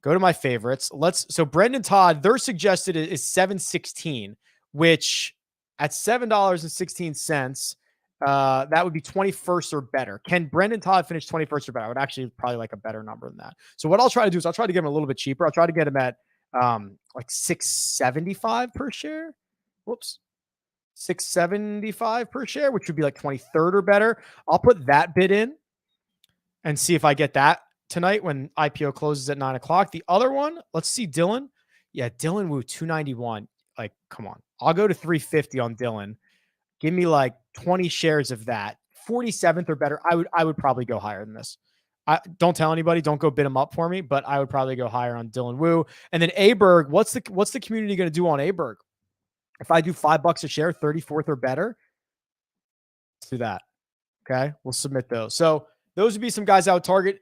to my favorites. So Brendan Todd, their suggested is 716, which at $7.16, that would be 21st or better. Can Brendan Todd finish 21st or better? I would actually probably like a better number than that. So what I'll try to do is I'll try to get him a little bit cheaper. I'll try to get him at like 675 per share. Whoops. 675 per share, which would be like 23rd or better. I'll put that bid in and see if I get that tonight when IPO closes at 9:00. The other one, let's see Dylan. Yeah, Dylan Wu 291. Like, come on. I'll go to 350 on Dylan. Give me like 20 shares of that. 47th or better. I would probably go higher than this. Don't tell anybody. Don't go bid him up for me, but I would probably go higher on Dylan Wu. And then Aberg, what's the community going to do on Aberg? If I do $5 a share, 34th or better, let's do that. Okay. We'll submit those. So those would be some guys I would target.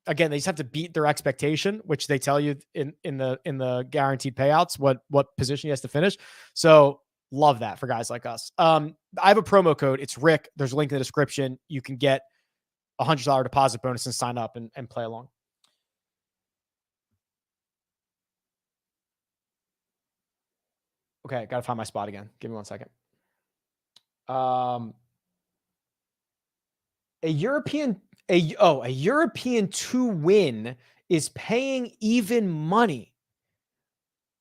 Again, they just have to beat their expectation, which they tell you in the guaranteed payouts, what position he has to finish. So love that for guys like us. I have a promo code. It's Rick. There's a link in the description. You can get a $100 deposit bonus and sign up and play along. Okay, got to find my spot again. Give me 1 second. A European to win is paying even money.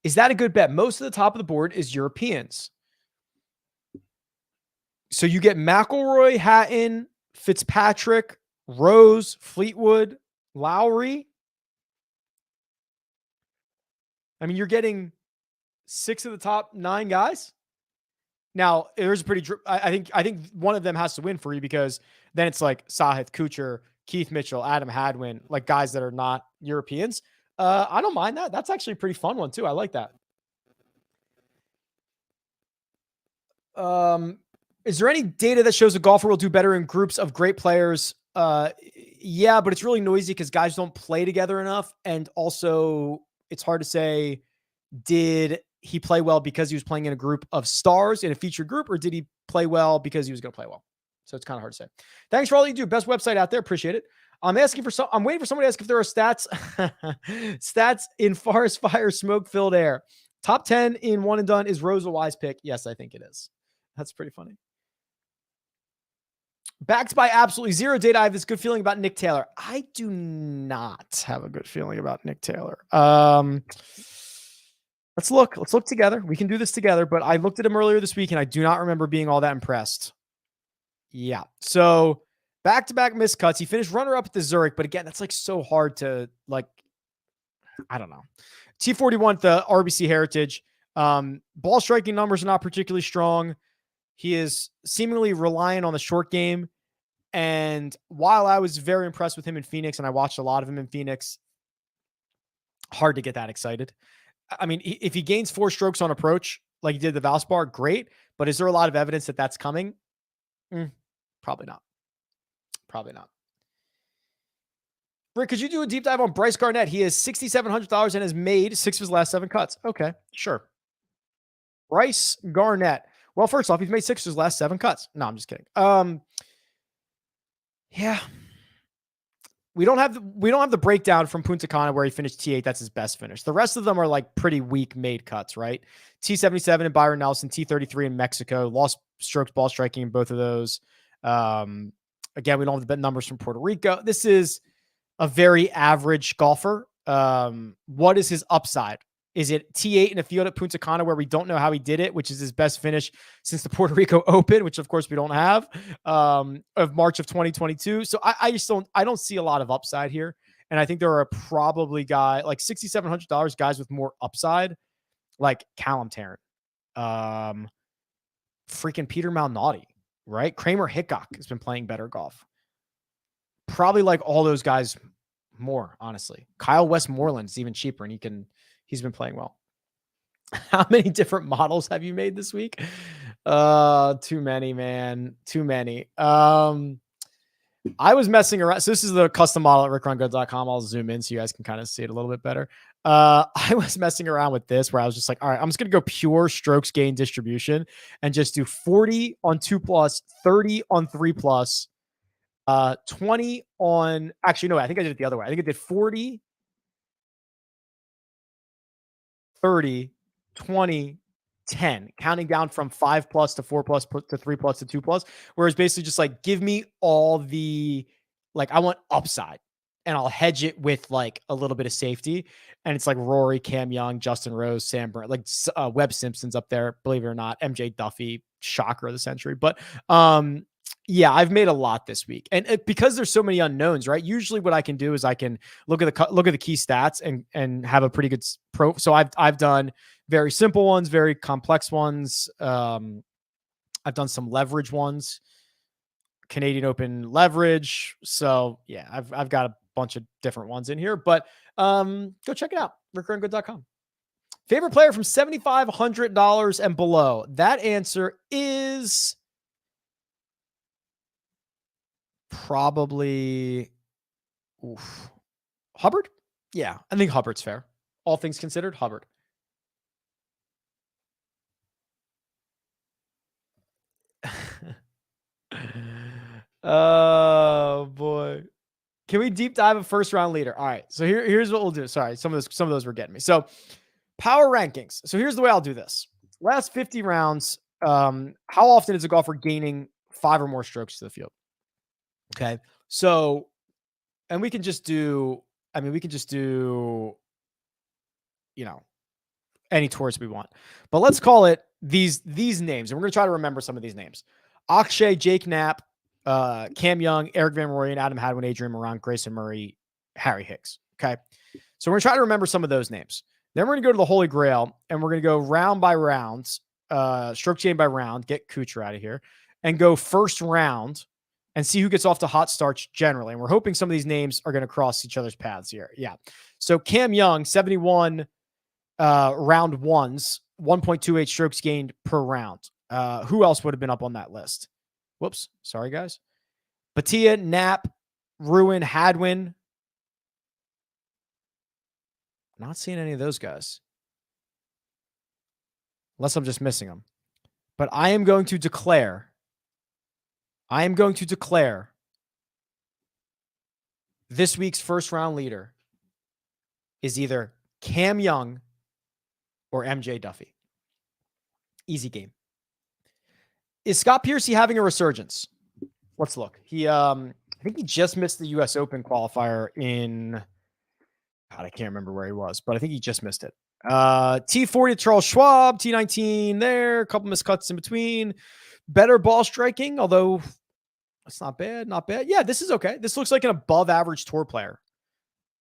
Is that a good bet? Most of the top of the board is Europeans. So you get McIlroy, Hatton, Fitzpatrick, Rose, Fleetwood, Lowry. I mean, you're getting 6 of the top 9 guys. Now, there's a pretty. I think one of them has to win for you, because then it's like Sahith Kuchar, Keith Mitchell, Adam Hadwin, like guys that are not Europeans. I don't mind that. That's actually a pretty fun one too. I like that. Is there any data that shows a golfer will do better in groups of great players? Yeah, but it's really noisy because guys don't play together enough, and also it's hard to say. Did he play well because he was playing in a group of stars in a featured group, or did he play well because he was going to play well? So it's kind of hard to say. Thanks for all you do. Best website out there. Appreciate it. I'm waiting for somebody to ask if there are stats in forest fire, smoke filled air. Top 10 in one and done. Is Rose a wise pick? Yes, I think it is. That's pretty funny. Backed by absolutely zero data, I have this good feeling about Nick Taylor. I do not have a good feeling about Nick Taylor. Let's look together. We can do this together, but I looked at him earlier this week and I do not remember being all that impressed. Yeah. So back-to-back missed cuts. He finished runner-up at the Zurich, but again, that's like so hard to like, I don't know. T41, the RBC Heritage. Ball striking numbers are not particularly strong. He is seemingly reliant on the short game. And while I was very impressed with him in Phoenix, and I watched a lot of him in Phoenix, hard to get that excited. I mean, if he gains 4 strokes on approach, like he did the Valspar, great. But is there a lot of evidence that that's coming? Probably not. Probably not. Rick, could you do a deep dive on Bryce Garnett? He is $6,700 and has made 6 of his last 7 cuts. Okay, sure. Bryce Garnett. Well, first off, he's made 6 of his last 7 cuts. No, I'm just kidding. Yeah. We don't have the breakdown from Punta Cana where he finished T8. That's his best finish. The rest of them are like pretty weak made cuts, right? T77 in Byron Nelson, T33 in Mexico, lost strokes ball striking in both of those. Again, we don't have the numbers from Puerto Rico. This is a very average golfer. What is his upside? Is it T8 in a field at Punta Cana where we don't know how he did it, which is his best finish since the Puerto Rico Open, which of course we don't have, of March of 2022. So I don't see a lot of upside here. And I think there are probably like $6,700 guys with more upside, like Callum Tarrant, freaking Peter Malnati, right? Kramer Hickok has been playing better golf. Probably like all those guys more, honestly. Kyle Westmoreland's even cheaper and he's been playing well. How many different models have you made this week? Too many, man. Too many. I was messing around. So this is the custom model at RickRunGood.com. I'll zoom in so you guys can kind of see it a little bit better. I was messing around with this where I was just like, all right, I'm just going to go pure strokes gain distribution and just do 40 on 2+, 30 on 3+, 20 on, actually, no, I think I did it the other way. I think I did 40, 30, 20, 10, counting down from 5+ to 4+ to 3+ to 2+, whereas basically just like, give me all the, like, I want upside and I'll hedge it with like a little bit of safety. And it's like Rory, Cam Young, Justin Rose, Sam Burns, like Webb Simpson's up there, believe it or not, MJ Duffy, shocker of the century. But, yeah, I've made a lot this week, and because there's so many unknowns, right? Usually, what I can do is I can look at the key stats and have a pretty good pro. So I've done very simple ones, very complex ones. I've done some leverage ones, Canadian Open leverage. So yeah, I've got a bunch of different ones in here, but go check it out, RickRunGood.com. Favorite player from $7,500 and below. That answer is probably Hubbard. Yeah, I think Hubbard's fair. All things considered, Hubbard. Oh boy. Can we deep dive a first round leader? All right. So here's what we'll do. Sorry, some of those were getting me. So power rankings. So here's the way I'll do this. Last 50 rounds. How often is a golfer gaining 5 or more strokes to the field? Okay. So, and we can just do, any tours we want, but let's call it these names. And we're going to try to remember some of these names: Akshay, Jake Knapp, Cam Young, Eric Van Rooyen, Adam Hadwin, Adrian Moran, Grayson Murray, Harry Hicks. Okay. So we're going to try to remember some of those names. Then we're going to go to the Holy Grail and we're going to go round by round, stroke chain by round, get Kuchar out of here and go first round and see who gets off to hot starts generally. And we're hoping some of these names are going to cross each other's paths here. Yeah. So Cam Young, 71 round ones, 1.28 strokes gained per round. Who else would have been up on that list? Whoops. Sorry, guys. Batia, Knapp, Ruin, Hadwin. Not seeing any of those guys. Unless I'm just missing them. But I am going to declare this week's first round leader is either Cam Young or MJ Duffy. Easy game. Is Scott Piercy having a resurgence? Let's look. I think he just missed the U.S. Open qualifier in, God, I can't remember where he was, but I think he just missed it. T40 Charles Schwab, T19 there, a couple miscuts in between. Better ball striking, although it's not bad, not bad. Yeah, this is okay. This looks like an above average tour player.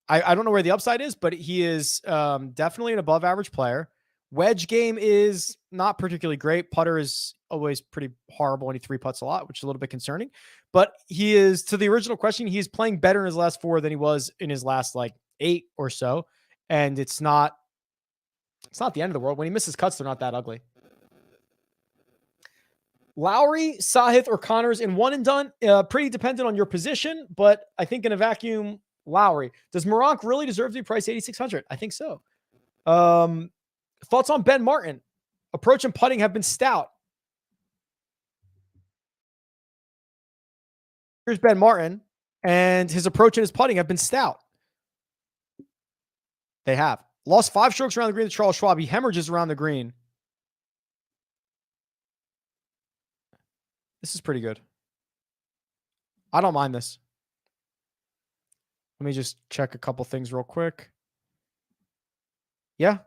I don't know where the upside is, but he is definitely an above average player. Wedge game is not particularly great. Putter is always pretty horrible when he three putts a lot, which is a little bit concerning. But he is, to the original question, he's playing better in his last 4 than he was in his last like 8 or so. And it's not the end of the world. When he misses cuts, they're not that ugly. Lowry, Sahith, or Connors in one and done. Pretty dependent on your position, but I think in a vacuum, Lowry. Does Moronk really deserve to be priced 8,600? I think so. Thoughts on Ben Martin? Approach and putting have been stout. Here's Ben Martin, and his approach and his putting have been stout. They have. Lost 5 strokes around the green to Charles Schwab. He hemorrhages around the green. This is pretty good. I don't mind this. Let me just check a couple things real quick. Yeah.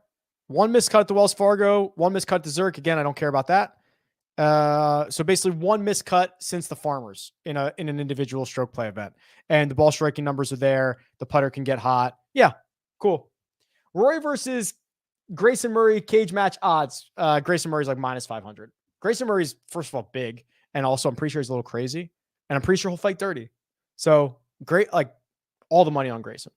1 miscut at the Wells Fargo, 1 miscut to Zurich. Again, I don't care about that. So basically 1 miscut since the Farmers in an individual stroke play event. And the ball striking numbers are there. The putter can get hot. Yeah, cool. Rory versus Grayson Murray cage match odds. Grayson Murray's like minus 500. Grayson Murray's, first of all, big. And also, I'm pretty sure he's a little crazy. And I'm pretty sure he'll fight dirty. So, great, like, all the money on Grayson.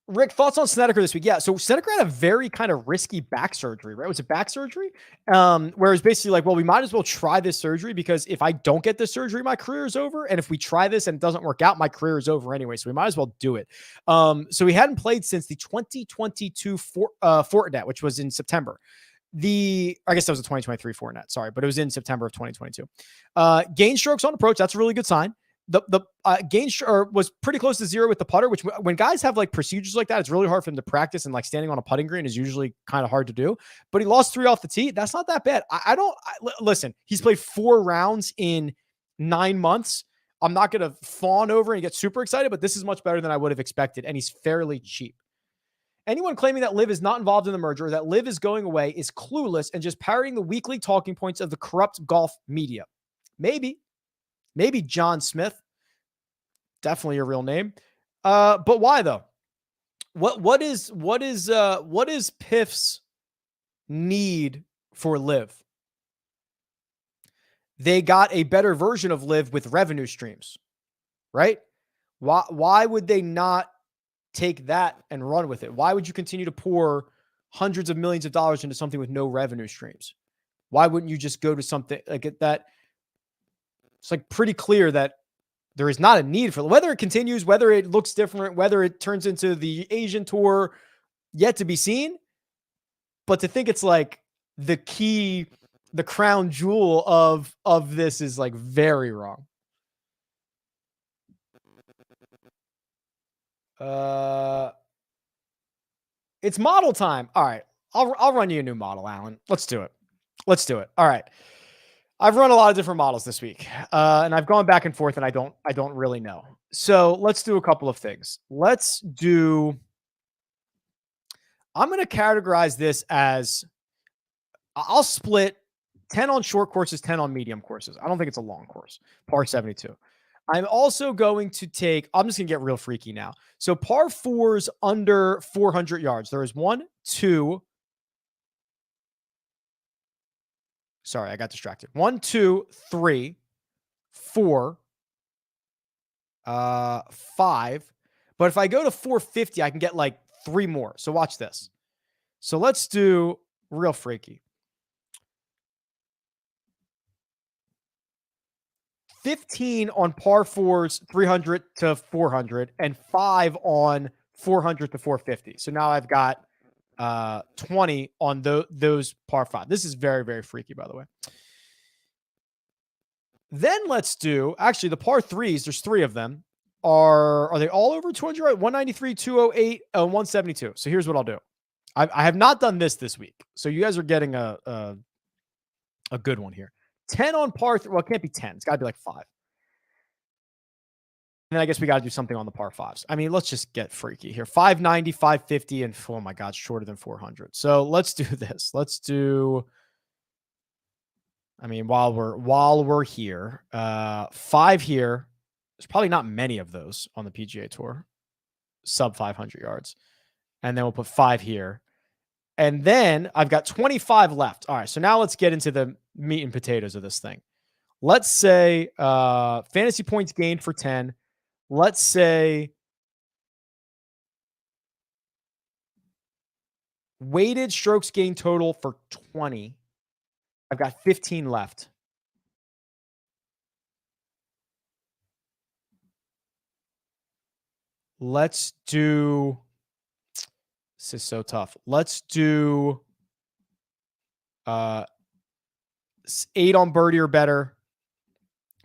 Rick, thoughts on Snedeker this week? Yeah, so Snedeker had a very kind of risky back surgery, right? Was it back surgery? Where it's basically like, well, we might as well try this surgery because if I don't get this surgery, my career is over. And if we try this and it doesn't work out, my career is over anyway. So we might as well do it. So he hadn't played since the 2022 Fortinet, which was in September. I guess that was a 2023 Fortinet, sorry, but it was in September of 2022. Gain strokes on approach, that's a really good sign. The gain was pretty close to 0 with the putter, which when guys have like procedures like that, it's really hard for them to practice, and like standing on a putting green is usually kind of hard to do. But he lost 3 off the tee. That's not that bad. Listen, he's played 4 rounds in 9 months. I'm not going to fawn over and get super excited, but this is much better than I would have expected, and he's fairly cheap. Anyone claiming that LIV is not involved in the merger or that LIV is going away is clueless and just parroting the weekly talking points of the corrupt golf media. Maybe John Smith, definitely a real name. But why though? What is PIF's need for LIV? They got a better version of LIV with revenue streams, right? Why would they not take that and run with it? Why would you continue to pour hundreds of millions of dollars into something with no revenue streams? Why wouldn't you just go to something like that? It's like pretty clear that there is not a need for, whether it continues, whether it looks different, whether it turns into the Asian tour, yet to be seen. But to think it's like the key, the crown jewel of this is like very wrong. It's model time. All right. I'll run you a new model, Alan. Let's do it. All right. I've run a lot of different models this week, and I've gone back and forth, and I don't really know. So let's do a couple of things. I'm going to categorize this as, I'll split 10 on short courses, 10 on medium courses. I don't think it's a long course, par 72. I'm also going to I'm just going to get real freaky now. So par 4s under 400 yards. There is 1, 2. Sorry, I got distracted. 1, 2, 3, 4, 5. But if I go to 450, I can get like 3 more. So watch this. So let's do real freaky. 15 on par 4s, 300 to 400, and 5 on 400 to 450. So now I've got 20 on those par 5. This is very, very freaky, by the way. Then let's do, actually, the par 3s, there's 3 of them. Are they all over 200? 193, 208, 172. So here's what I'll do. I have not done this week. So you guys are getting a good one here. 10 on par. Well, it can't be 10. It's got to be like 5. And then I guess we got to do something on the par 5s. I mean, let's just get freaky here. 590, 550, and oh my God, shorter than 400. So let's do this. Let's do, I mean, while we're here, 5 here. There's probably not many of those on the PGA Tour. Sub 500 yards. And then we'll put 5 here. And then I've got 25 left. All right. So now let's get into the meat and potatoes of this thing. Let's say fantasy points gained for 10. Let's say weighted strokes gained total for 20. I've got 15 left. Let's do, this is so tough. Let's do 8 on birdie or better,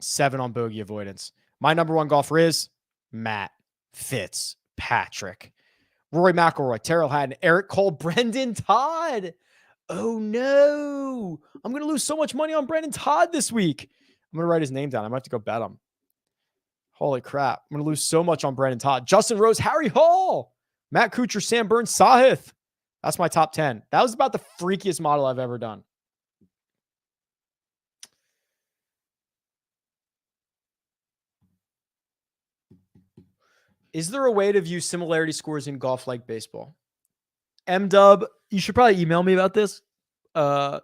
7 on bogey avoidance. My number 1 golfer is Matt Fitzpatrick. Rory McIlroy, Terrell Hatton, Eric Cole, Brendan Todd. Oh no. I'm going to lose so much money on Brendan Todd this week. I'm going to write his name down. I might have to go bet him. Holy crap. I'm going to lose so much on Brendan Todd. Justin Rose, Harry Hall, Matt Kuchar, Sam Burns, Sahith. That's my top 10. That was about the freakiest model I've ever done. Is there a way to view similarity scores in golf like baseball? M-Dub, you should probably email me about this. So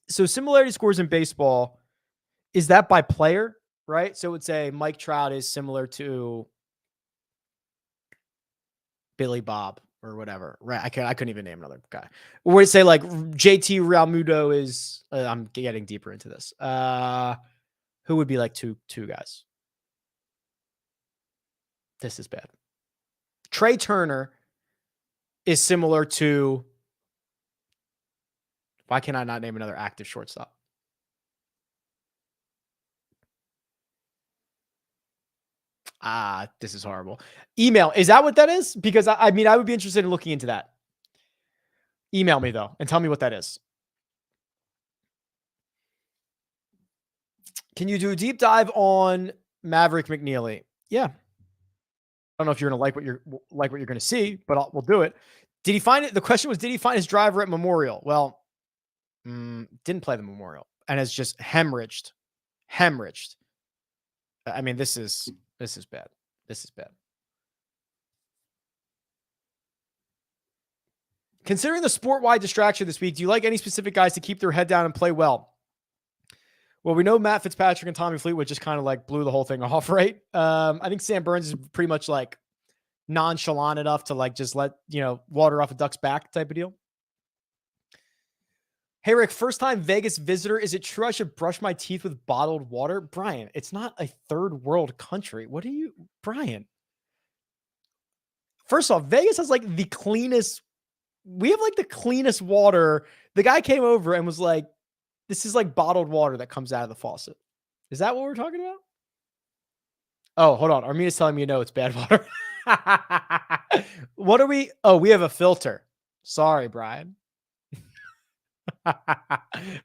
similarity scores in baseball, is that by player, right? So it would say Mike Trout is similar to Billy Bob or whatever, right? I couldn't even name another guy. Or would it say like JT Realmuto is, I'm getting deeper into this. Who would be like two guys? This is bad. Trey Turner is similar to, why can I not name another active shortstop? This is horrible. Email. Is that what that is? Because I mean, I would be interested in looking into that. Email me though, and tell me what that is. Can you do a deep dive on Maverick McNeely? Yeah. I don't know if you're going to like what you're going to see, but we'll do it. Did he find it? The question was, did he find his driver at Memorial? Well, didn't play the Memorial and has just hemorrhaged. I mean, this is bad. This is bad. Considering the sport-wide distraction this week, do you like any specific guys to keep their head down and play well? Well, we know Matt Fitzpatrick and Tommy Fleetwood just kind of like blew the whole thing off, right? I think Sam Burns is pretty much like nonchalant enough to like just let, water off a duck's back type of deal. Hey, Rick, first time Vegas visitor. Is it true I should brush my teeth with bottled water? Brian, it's not a third world country. What are you, Brian? First off, Vegas has like the cleanest. We have like the cleanest water. The guy came over and was like, this is like bottled water that comes out of the faucet. Is that what we're talking about? Oh, hold on. Armina's telling me no, it's bad water. What are we? Oh, we have a filter. Sorry, Brian.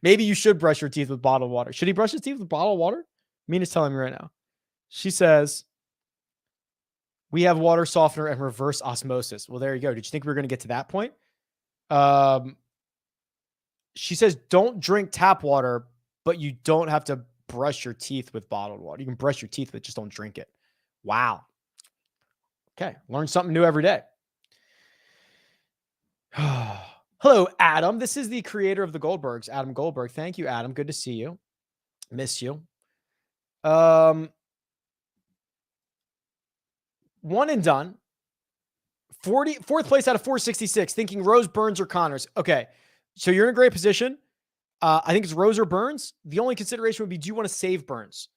Maybe you should brush your teeth with bottled water. Should he brush his teeth with bottled water? Mina's telling me right now. She says, we have water softener and reverse osmosis. Well, there you go. Did you think we were going to get to that point? She says, don't drink tap water, but you don't have to brush your teeth with bottled water. You can brush your teeth, but just don't drink it. Wow. Okay. Learn something new every day. Hello, Adam. This is the creator of the Goldbergs, Adam Goldberg. Thank you, Adam. Good to see you. Miss you. One and done. Fourth place out of 466. Thinking Rose, Burns, or Connors. Okay. So you're in a great position. I think it's Rose or Burns. The only consideration would be, do you want to save Burns?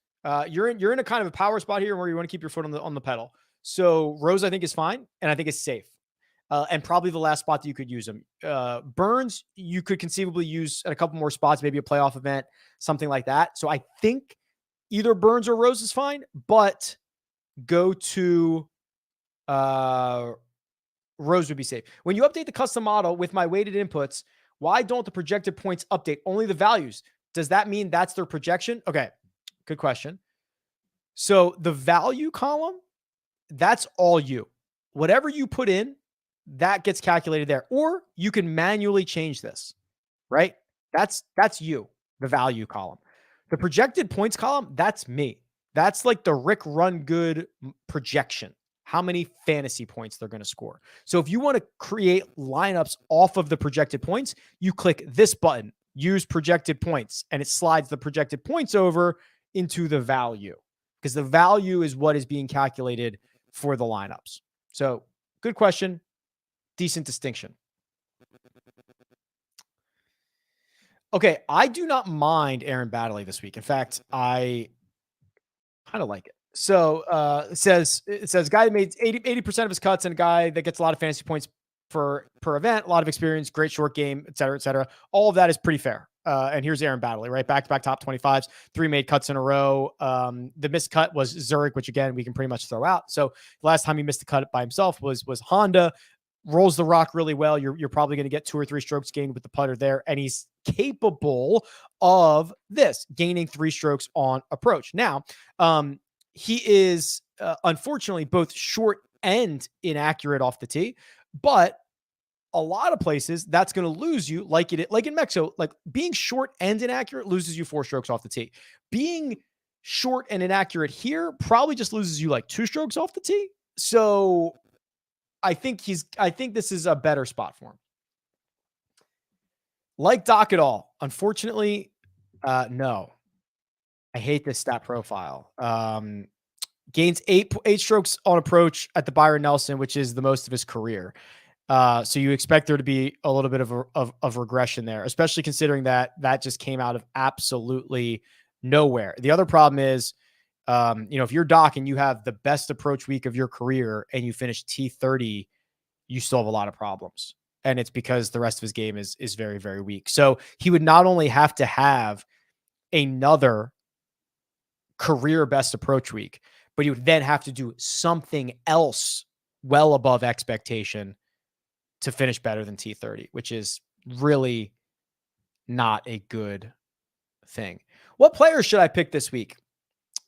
You're in a kind of a power spot here where you want to keep your foot on the pedal. So Rose, I think, is fine, and I think it's safe. And probably the last spot that you could use him. Burns, you could conceivably use at a couple more spots, maybe a playoff event, something like that. So I think either Burns or Rose is fine, but go to rows would be safe. When you update the custom model with my weighted inputs, why don't the projected points update only the values? Does that mean that's their projection? Okay, good question. So the value column, that's all you. Whatever you put in, that gets calculated there. Or you can manually change this, right? That's you, the value column. The projected points column, that's me. That's like the RickRunGood projection, how many fantasy points they're going to score. So if you want to create lineups off of the projected points, you click this button, use projected points, and it slides the projected points over into the value, because the value is what is being calculated for the lineups. So good question. Decent distinction. Okay, I do not mind Aaron Baddeley this week. In fact, I kind of like it. So it says guy that made 80% of his cuts, and a guy that gets a lot of fantasy points per event, a lot of experience, great short game, et cetera, et cetera. All of that is pretty fair. And here's Aaron Baddeley, right? Back-to-back top 25s, 3 made cuts in a row. The missed cut was Zurich, which again, we can pretty much throw out. So the last time he missed the cut by himself was Honda. Rolls the rock really well. You're probably going to get 2 or 3 strokes gained with the putter there. And he's capable of this, gaining 3 strokes on approach. Now, he is unfortunately both short and inaccurate off the tee, but a lot of places that's going to lose you, like in Mexico, like being short and inaccurate loses you 4 strokes off the tee. Being short and inaccurate here probably just loses you like 2 strokes off the tee. So I think this is a better spot for him. Like Doc at all? Unfortunately, no. I hate this stat profile. Gains 8 strokes on approach at the Byron Nelson, which is the most of his career. So you expect there to be a little bit of regression there, especially considering that just came out of absolutely nowhere. The other problem is, if you're Doc and you have the best approach week of your career and you finish T30, you still have a lot of problems. And it's because the rest of his game is very, very weak. So he would not only have to have another career best approach week, but he would then have to do something else well above expectation to finish better than T30, which is really not a good thing. What players should I pick this week?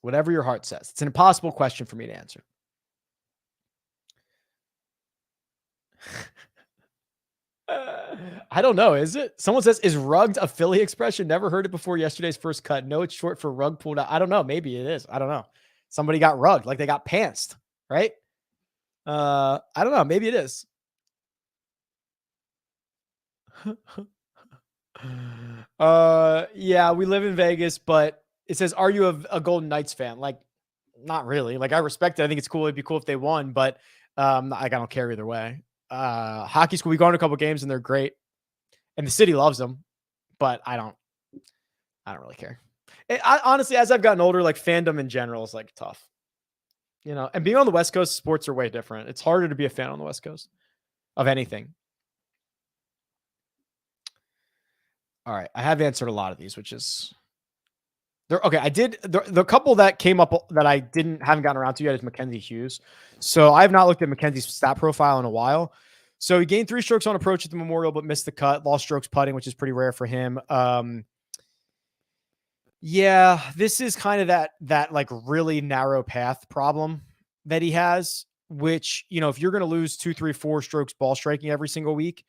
Whatever your heart says. It's an impossible question for me to answer. I don't know. Is it? Someone says, is rugged a Philly expression? Never heard it before yesterday's first cut. No, it's short for rug pulled out. I don't know. Maybe it is. I don't know. Somebody got rugged, like they got pantsed, right? I don't know. Maybe it is. Yeah, we live in Vegas, but it says, are you a Golden Knights fan? Like, not really. Like, I respect it. I think it's cool. It'd be cool if they won, but I don't care either way. Hockey school, we go on a couple games and they're great, and the city loves them, but I don't really care. Honestly, as I've gotten older, like fandom in general is like tough, and being on the West Coast, sports are way different. It's harder to be a fan on the West Coast of anything. All right. I have answered a lot of these, which is there. Okay. I did the couple that came up that I haven't gotten around to yet is Mackenzie Hughes. So I have not looked at Mackenzie's stat profile in a while. So he gained 3 strokes on approach at the Memorial, but missed the cut, lost strokes putting, which is pretty rare for him. Yeah, this is kind of that like really narrow path problem that he has, which, if you're going to lose 2, 3, 4 strokes ball striking every single week,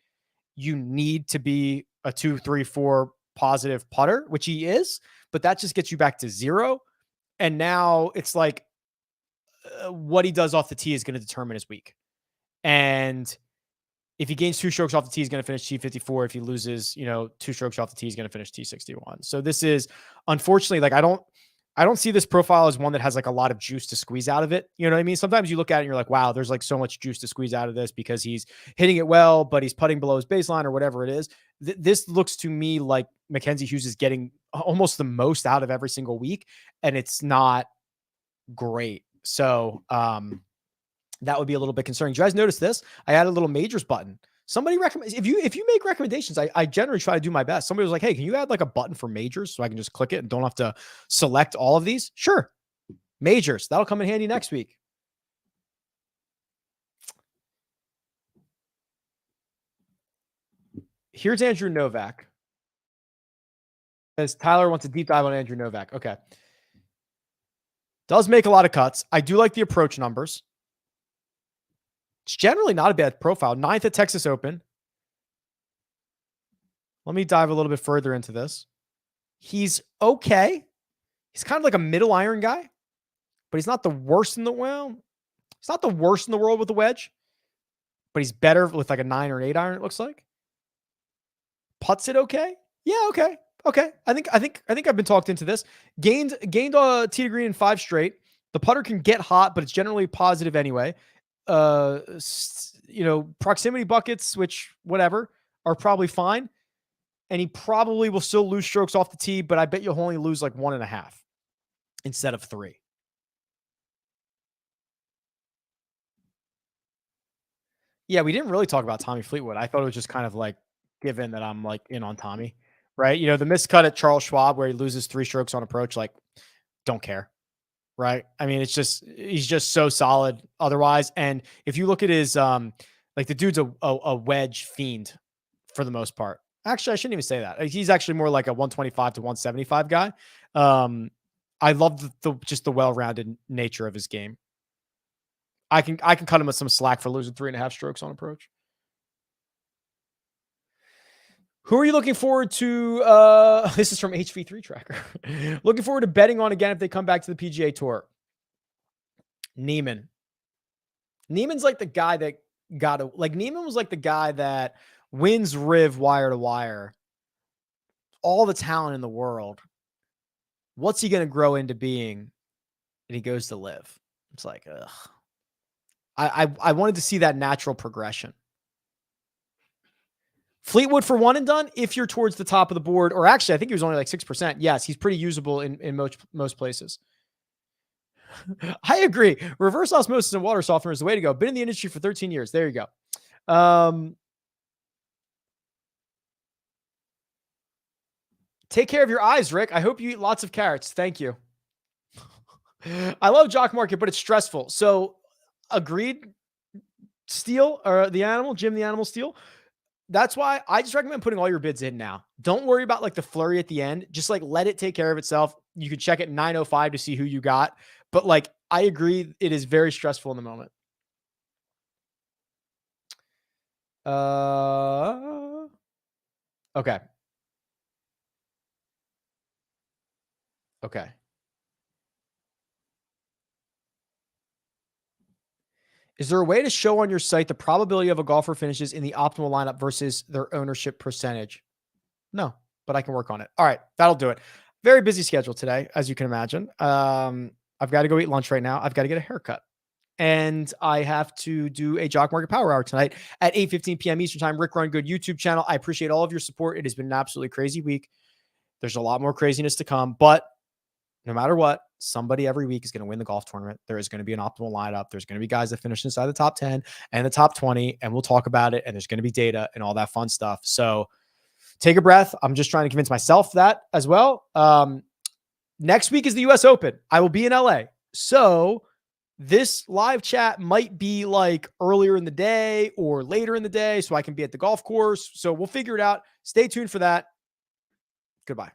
you need to be a 2, 3, 4 positive putter, which he is, but that just gets you back to 0. And now it's like what he does off the tee is going to determine his week. And if he gains 2 strokes off the tee, he's going to finish T54. If he loses, 2 strokes off the tee, he's going to finish T61. So this is unfortunately, like, I don't see this profile as one that has like a lot of juice to squeeze out of it. You know what I mean? Sometimes you look at it and you're like, wow, there's like so much juice to squeeze out of this because he's hitting it well, but he's putting below his baseline or whatever it is. This looks to me like Mackenzie Hughes is getting almost the most out of every single week, and it's not great. So that would be a little bit concerning. Do you guys notice this? I added a little majors button. Somebody recommend if you make recommendations, I generally try to do my best. Somebody was like, hey, can you add like a button for majors so I can just click it and don't have to select all of these? Sure. Majors. That'll come in handy next week. Here's Andrew Novak. As Tyler wants a deep dive on Andrew Novak. Okay. Does make a lot of cuts. I do like the approach numbers. It's generally not a bad profile. 9th at Texas Open. Let me dive a little bit further into this. He's okay. He's kind of like a middle iron guy, but he's not the worst in the world. He's not the worst in the world with the wedge, but he's better with like a 9 or 8 iron, it looks like. Putts it okay? Yeah, okay. Okay. I think I've been talked into this. Gained tee to green in 5 straight. The putter can get hot, but it's generally positive anyway. Proximity buckets, which whatever, are probably fine. And he probably will still lose strokes off the tee, but I bet you'll only lose like 1.5 instead of 3. Yeah, we didn't really talk about Tommy Fleetwood. I thought it was just kind of like given that I'm like in on Tommy, right? The miscut at Charles Schwab where he loses 3 strokes on approach, like don't care, right? I mean, he's just so solid otherwise. And if you look at his, like the dude's a wedge fiend for the most part. Actually, I shouldn't even say that. He's actually more like a 125 to 175 guy. I love just the well-rounded nature of his game. I can cut him with some slack for losing 3.5 strokes on approach. Who are you looking forward to? This is from HV3 Tracker. Looking forward to betting on again if they come back to the PGA Tour. Neiman. Neiman's like the guy that Neiman was like the guy that wins Riv wire to wire. All the talent in the world. What's he going to grow into being? And he goes to live. It's like, ugh. I wanted to see that natural progression. Fleetwood for one and done, if you're towards the top of the board, or actually, I think he was only like 6%. Yes, he's pretty usable in most places. I agree. Reverse osmosis and water softener is the way to go. Been in the industry for 13 years. There you go. Take care of your eyes, Rick. I hope you eat lots of carrots. Thank you. I love Jock Market, but it's stressful. So agreed. Steele or the animal, Jim the Animal Steele. That's why I just recommend putting all your bids in now. Don't worry about like the flurry at the end. Just like let it take care of itself. You could check at 9:05 to see who you got. But like, I agree. It is very stressful in the moment. Okay. Okay. Is there a way to show on your site the probability of a golfer finishes in the optimal lineup versus their ownership percentage? No, but I can work on it. All right, that'll do it. Very busy schedule today, as you can imagine. I've got to go eat lunch right now. I've got to get a haircut. And I have to do a Jock Market Power Hour tonight at 8:15 p.m. Eastern Time. Rick Run Good YouTube channel. I appreciate all of your support. It has been an absolutely crazy week. There's a lot more craziness to come, but no matter what, somebody every week is going to win the golf tournament. There is going to be an optimal lineup. There's going to be guys that finish inside the top 10 and the top 20, and we'll talk about it. And there's going to be data and all that fun stuff. So take a breath. I'm just trying to convince myself that as well. Next week is the US Open. I will be in LA. So this live chat might be like earlier in the day or later in the day so I can be at the golf course. So we'll figure it out. Stay tuned for that. Goodbye.